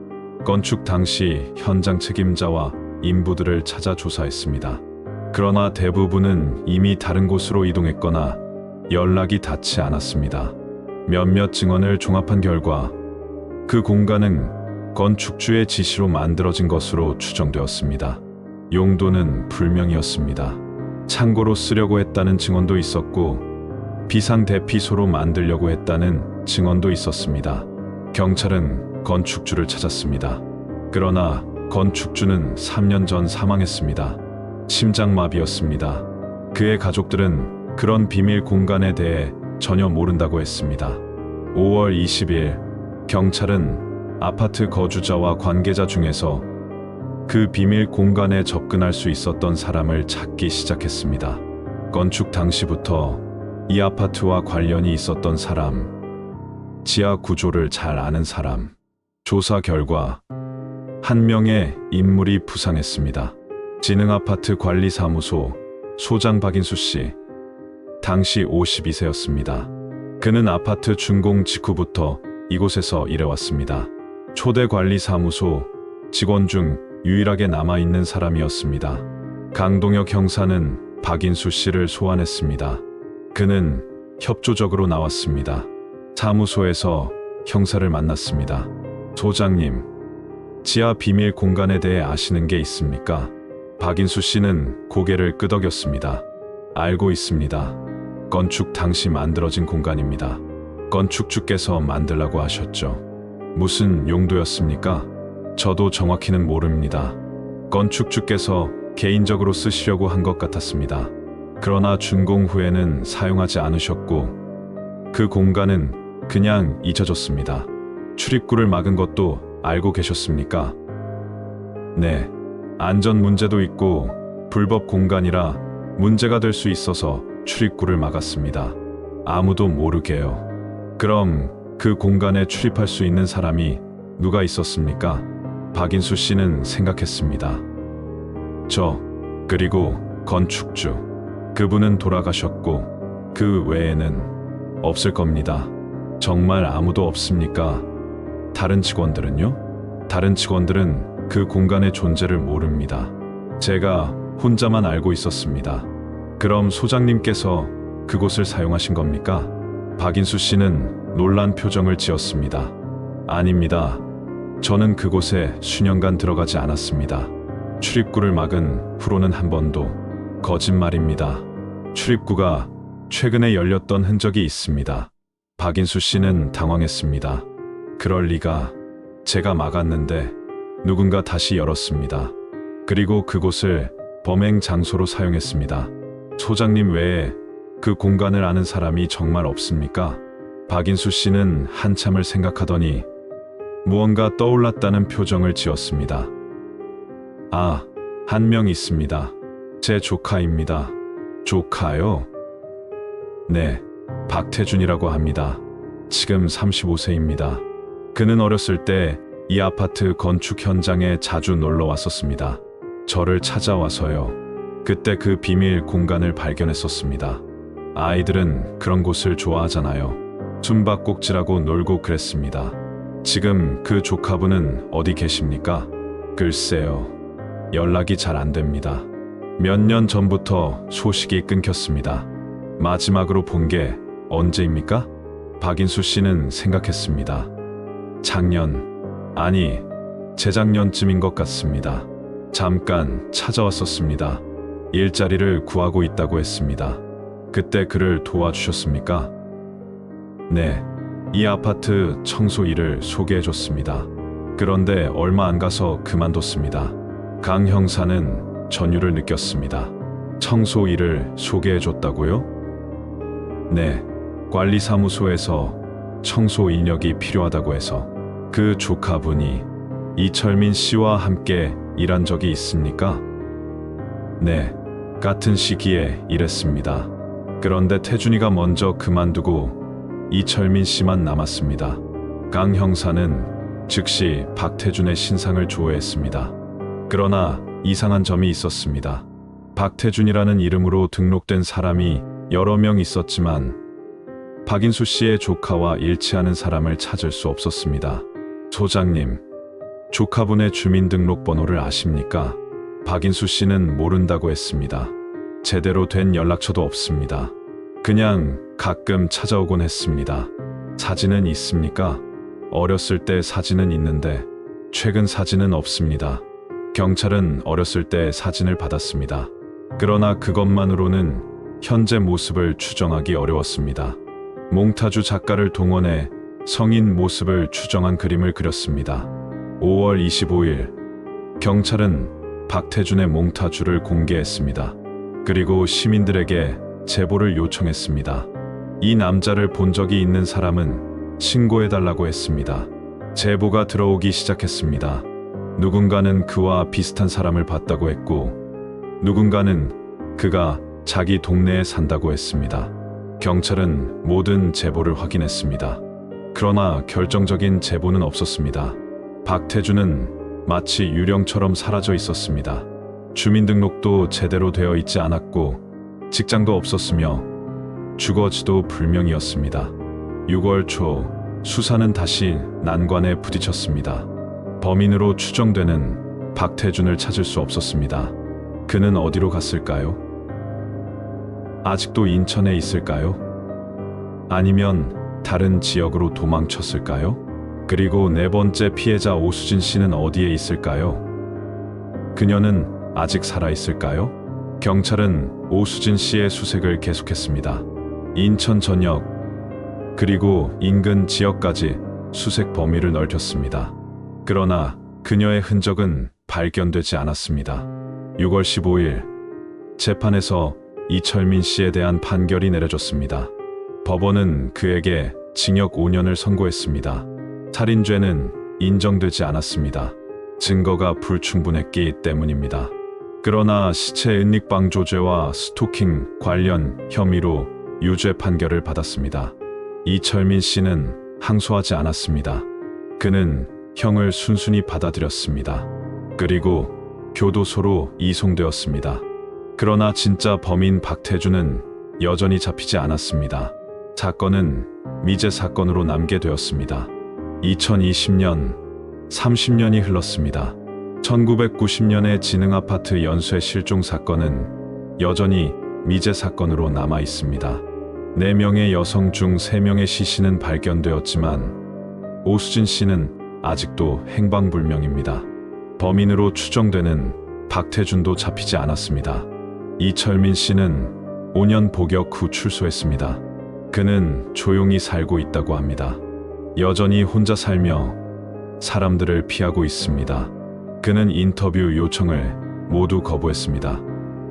건축 당시 현장 책임자와 인부들을 찾아 조사했습니다. 그러나 대부분은 이미 다른 곳으로 이동했거나 연락이 닿지 않았습니다. 몇몇 증언을 종합한 결과 그 공간은 건축주의 지시로 만들어진 것으로 추정되었습니다. 용도는 불명이었습니다. 창고로 쓰려고 했다는 증언도 있었고 비상대피소로 만들려고 했다는 증언도 있었습니다. 경찰은 건축주를 찾았습니다. 그러나 건축주는 3년 전 사망했습니다. 심장마비였습니다. 그의 가족들은 그런 비밀 공간에 대해 전혀 모른다고 했습니다. 5월 20일 경찰은 아파트 거주자와 관계자 중에서 그 비밀 공간에 접근할 수 있었던 사람을 찾기 시작했습니다. 건축 당시부터 이 아파트와 관련이 있었던 사람, 지하 구조를 잘 아는 사람. 조사 결과 한 명의 인물이 부상했습니다. 진흥아파트 관리사무소 소장 박인수 씨, 당시 52세였습니다. 그는 아파트 준공 직후부터 이곳에서 일해왔습니다. 초대 관리사무소 직원 중 유일하게 남아있는 사람이었습니다. 강동혁 형사는 박인수 씨를 소환했습니다. 그는 협조적으로 나왔습니다. 사무소에서 형사를 만났습니다. 소장님, 지하 비밀 공간에 대해 아시는 게 있습니까? 박인수 씨는 고개를 끄덕였습니다. 알고 있습니다. 건축 당시 만들어진 공간입니다. 건축주께서 만들라고 하셨죠. 무슨 용도였습니까? 저도 정확히는 모릅니다. 건축주께서 개인적으로 쓰시려고 한 것 같았습니다. 그러나 준공 후에는 사용하지 않으셨고 그 공간은 그냥 잊혀졌습니다. 출입구를 막은 것도 알고 계셨습니까? 네, 안전 문제도 있고 불법 공간이라 문제가 될 수 있어서 출입구를 막았습니다. 아무도 모르게요. 그럼 그 공간에 출입할 수 있는 사람이 누가 있었습니까? 박인수 씨는 생각했습니다. 그리고 건축주. 그분은 돌아가셨고 그 외에는 없을 겁니다. 정말 아무도 없습니까? 다른 직원들은요? 다른 직원들은 그 공간의 존재를 모릅니다. 제가 혼자만 알고 있었습니다. 그럼 소장님께서 그곳을 사용하신 겁니까? 박인수 씨는 놀란 표정을 지었습니다. 아닙니다. 저는 그곳에 수년간 들어가지 않았습니다. 출입구를 막은 후로는 한 번도. 거짓말입니다. 출입구가 최근에 열렸던 흔적이 있습니다. 박인수 씨는 당황했습니다. 그럴 리가. 제가 막았는데 누군가 다시 열었습니다. 그리고 그곳을 범행 장소로 사용했습니다. 소장님 외에 그 공간을 아는 사람이 정말 없습니까? 박인수 씨는 한참을 생각하더니 무언가 떠올랐다는 표정을 지었습니다. 한 명 있습니다. 제 조카입니다. 조카요? 네, 박태준이라고 합니다. 지금 35세입니다. 그는 어렸을 때 이 아파트 건축 현장에 자주 놀러 왔었습니다. 저를 찾아와서요. 그때 그 비밀 공간을 발견했었습니다. 아이들은 그런 곳을 좋아하잖아요. 숨바꼭질하고 놀고 그랬습니다. 지금 그 조카분은 어디 계십니까? 글쎄요. 연락이 잘 안 됩니다. 몇 년 전부터 소식이 끊겼습니다. 마지막으로 본 게 언제입니까? 박인수 씨는 생각했습니다. 재작년쯤인 것 같습니다. 잠깐 찾아왔었습니다. 일자리를 구하고 있다고 했습니다. 그때 그를 도와주셨습니까? 네, 이 아파트 청소 일을 소개해줬습니다. 그런데 얼마 안 가서 그만뒀습니다. 강 형사는 전율을 느꼈습니다. 청소 일을 소개해줬다고요? 네, 관리사무소에서 청소 인력이 필요하다고 해서. 그 조카분이 이철민 씨와 함께 일한 적이 있습니까? 네, 같은 시기에 일했습니다. 그런데 태준이가 먼저 그만두고 이철민 씨만 남았습니다. 강 형사는 즉시 박태준의 신상을 조회했습니다. 그러나 이상한 점이 있었습니다. 박태준이라는 이름으로 등록된 사람이 여러 명 있었지만 박인수 씨의 조카와 일치하는 사람을 찾을 수 없었습니다. 소장님, 조카분의 주민등록번호를 아십니까? 박인수 씨는 모른다고 했습니다. 제대로 된 연락처도 없습니다. 그냥 가끔 찾아오곤 했습니다. 사진은 있습니까? 어렸을 때 사진은 있는데 최근 사진은 없습니다. 경찰은 어렸을 때 사진을 받았습니다. 그러나 그것만으로는 현재 모습을 추정하기 어려웠습니다. 몽타주 작가를 동원해 성인 모습을 추정한 그림을 그렸습니다. 5월 25일, 경찰은 박태준의 몽타주를 공개했습니다. 그리고 시민들에게 제보를 요청했습니다. 이 남자를 본 적이 있는 사람은 신고해달라고 했습니다. 제보가 들어오기 시작했습니다. 누군가는 그와 비슷한 사람을 봤다고 했고, 누군가는 그가 자기 동네에 산다고 했습니다. 경찰은 모든 제보를 확인했습니다. 그러나 결정적인 제보는 없었습니다. 박태준은 마치 유령처럼 사라져 있었습니다. 주민등록도 제대로 되어 있지 않았고 직장도 없었으며 주거지도 불명이었습니다. 6월 초 수사는 다시 난관에 부딪혔습니다. 범인으로 추정되는 박태준을 찾을 수 없었습니다. 그는 어디로 갔을까요? 아직도 인천에 있을까요? 아니면 다른 지역으로 도망쳤을까요? 그리고 네 번째 피해자 오수진 씨는 어디에 있을까요? 그녀는 아직 살아있을까요? 경찰은 오수진 씨의 수색을 계속했습니다. 인천 전역, 그리고 인근 지역까지 수색 범위를 넓혔습니다. 그러나 그녀의 흔적은 발견되지 않았습니다. 6월 15일, 재판에서 이철민 씨에 대한 판결이 내려졌습니다. 법원은 그에게 징역 5년을 선고했습니다. 살인죄는 인정되지 않았습니다. 증거가 불충분했기 때문입니다. 그러나 시체 은닉방조죄와 스토킹 관련 혐의로 유죄 판결을 받았습니다. 이철민 씨는 항소하지 않았습니다. 그는 형을 순순히 받아들였습니다. 그리고 교도소로 이송되었습니다. 그러나 진짜 범인 박태준은 여전히 잡히지 않았습니다. 사건은 미제 사건으로 남게 되었습니다. 2020년 30년이 흘렀습니다. 1990년의 진흥아파트 연쇄 실종 사건은 여전히 미제 사건으로 남아 있습니다. 4명의 여성 중 3명의 시신은 발견되었지만 오수진 씨는 아직도 행방불명입니다. 범인으로 추정되는 박태준도 잡히지 않았습니다. 이철민 씨는 5년 복역 후 출소했습니다. 그는 조용히 살고 있다고 합니다. 여전히 혼자 살며 사람들을 피하고 있습니다. 그는 인터뷰 요청을 모두 거부했습니다.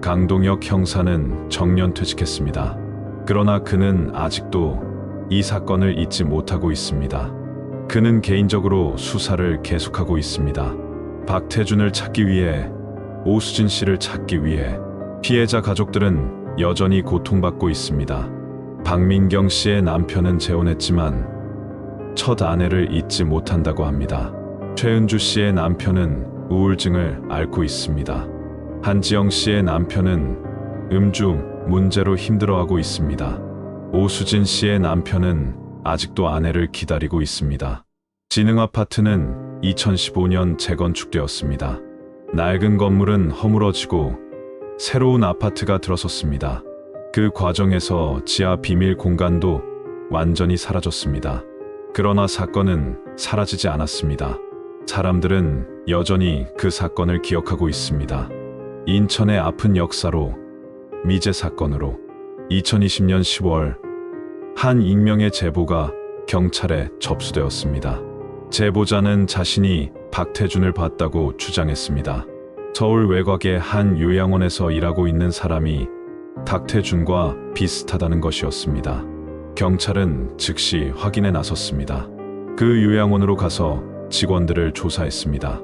강동혁 형사는 정년퇴직했습니다. 그러나 그는 아직도 이 사건을 잊지 못하고 있습니다. 그는 개인적으로 수사를 계속하고 있습니다. 박태준을 찾기 위해, 오수진 씨를 찾기 위해 피해자 가족들은 여전히 고통받고 있습니다. 박민경 씨의 남편은 재혼했지만 첫 아내를 잊지 못한다고 합니다. 최은주 씨의 남편은 우울증을 앓고 있습니다. 한지영 씨의 남편은 음주 문제로 힘들어하고 있습니다. 오수진 씨의 남편은 아직도 아내를 기다리고 있습니다. 진흥아파트는 2015년 재건축되었습니다. 낡은 건물은 허물어지고 새로운 아파트가 들어섰습니다. 그 과정에서 지하 비밀 공간도 완전히 사라졌습니다. 그러나 사건은 사라지지 않았습니다. 사람들은 여전히 그 사건을 기억하고 있습니다. 인천의 아픈 역사로, 미제 사건으로 2020년 10월 한 익명의 제보가 경찰에 접수되었습니다. 제보자는 자신이 박태준을 봤다고 주장했습니다. 서울 외곽의 한 요양원에서 일하고 있는 사람이 박태준과 비슷하다는 것이었습니다. 경찰은 즉시 확인에 나섰습니다. 그 요양원으로 가서 직원들을 조사했습니다.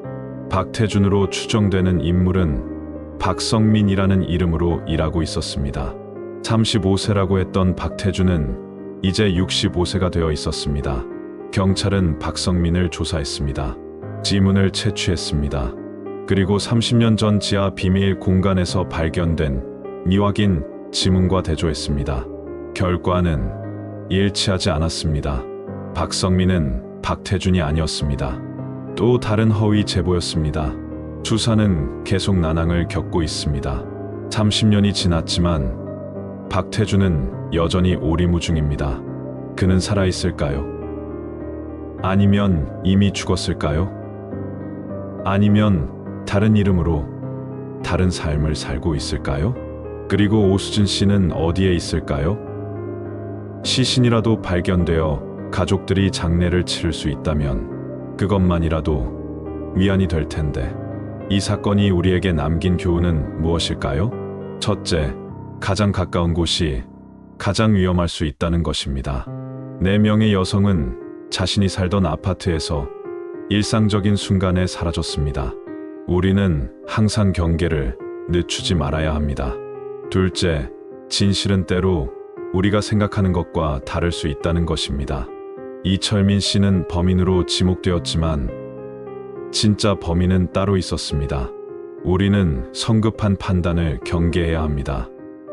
박태준으로 추정되는 인물은 박성민이라는 이름으로 일하고 있었습니다. 35세라고 했던 박태준은 이제 65세가 되어 있었습니다. 경찰은 박성민을 조사했습니다. 지문을 채취했습니다. 그리고 30년 전 지하 비밀 공간에서 발견된 미확인 지문과 대조했습니다. 결과는 일치하지 않았습니다. 박성민은 박태준이 아니었습니다. 또 다른 허위 제보였습니다. 수사는 계속 난항을 겪고 있습니다. 30년이 지났지만 박태준은 여전히 오리무중입니다. 그는 살아있을까요? 아니면 이미 죽었을까요? 아니면 다른 이름으로 다른 삶을 살고 있을까요? 그리고 오수진 씨는 어디에 있을까요? 시신이라도 발견되어 가족들이 장례를 치를 수 있다면 그것만이라도 위안이 될 텐데, 이 사건이 우리에게 남긴 교훈은 무엇일까요? 첫째, 가장 가까운 곳이 가장 위험할 수 있다는 것입니다. 4명의 여성은 자신이 살던 아파트에서 일상적인 순간에 사라졌습니다. 우리는 항상 경계를 늦추지 말아야 합니다. 둘째, 진실은 때로 우리가 생각하는 것과 다를 수 있다는 것입니다. 이철민 씨는 범인으로 지목되었지만 진짜 범인은 따로 있었습니다. 우리는 성급한 판단을 경계해야 합니다.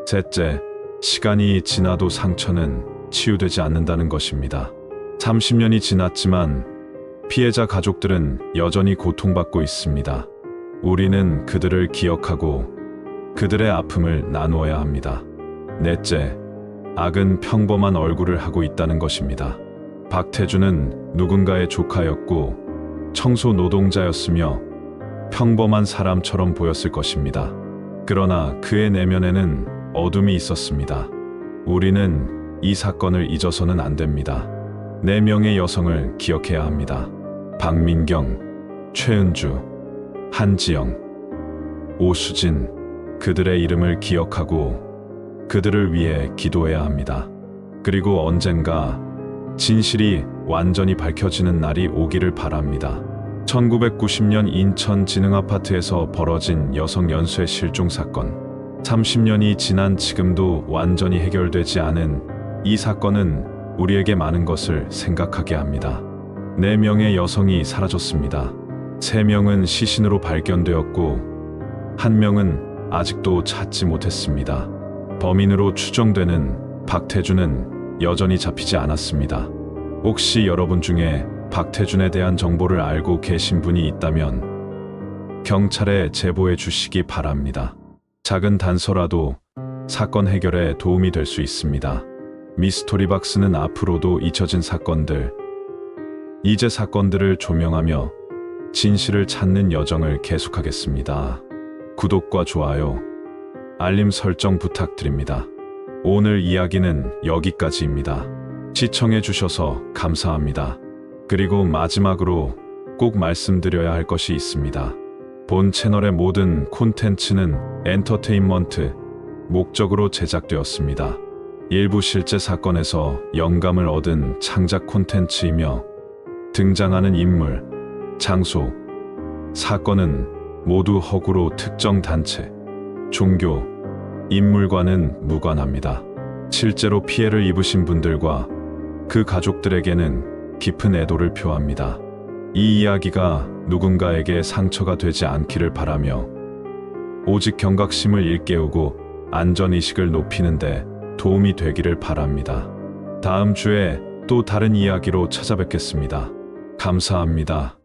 셋째, 시간이 지나도 상처는 치유되지 않는다는 것입니다. 30년이 지났지만 피해자 가족들은 여전히 고통받고 있습니다. 우리는 그들을 기억하고 그들의 아픔을 나누어야 합니다. 넷째, 악은 평범한 얼굴을 하고 있다는 것입니다. 박태준은 누군가의 조카였고 청소 노동자였으며 평범한 사람처럼 보였을 것입니다. 그러나 그의 내면에는 어둠이 있었습니다. 우리는 이 사건을 잊어서는 안 됩니다. 4명의 여성을 기억해야 합니다. 박민경, 최은주, 한지영, 오수진, 그들의 이름을 기억하고 그들을 위해 기도해야 합니다. 그리고 언젠가 진실이 완전히 밝혀지는 날이 오기를 바랍니다. 1990년 인천 진흥아파트에서 벌어진 여성 연쇄 실종 사건. 30년이 지난 지금도 완전히 해결되지 않은 이 사건은 우리에게 많은 것을 생각하게 합니다. 4명의 여성이 사라졌습니다. 3명은 시신으로 발견되었고 1명은 아직도 찾지 못했습니다. 범인으로 추정되는 박태준은 여전히 잡히지 않았습니다. 혹시 여러분 중에 박태준에 대한 정보를 알고 계신 분이 있다면 경찰에 제보해 주시기 바랍니다. 작은 단서라도 사건 해결에 도움이 될 수 있습니다. 미스토리박스는 앞으로도 잊혀진 사건들, 이제 사건들을 조명하며 진실을 찾는 여정을 계속하겠습니다. 구독과 좋아요, 알림 설정 부탁드립니다. 오늘 이야기는 여기까지입니다. 시청해 주셔서 감사합니다. 그리고 마지막으로 꼭 말씀드려야 할 것이 있습니다. 본 채널의 모든 콘텐츠는 엔터테인먼트 목적으로 제작되었습니다. 일부 실제 사건에서 영감을 얻은 창작 콘텐츠이며 등장하는 인물, 장소, 사건은 모두 허구로 특정 단체, 종교, 인물과는 무관합니다. 실제로 피해를 입으신 분들과 그 가족들에게는 깊은 애도를 표합니다. 이 이야기가 누군가에게 상처가 되지 않기를 바라며 오직 경각심을 일깨우고 안전의식을 높이는 데 도움이 되기를 바랍니다. 다음 주에 또 다른 이야기로 찾아뵙겠습니다. 감사합니다.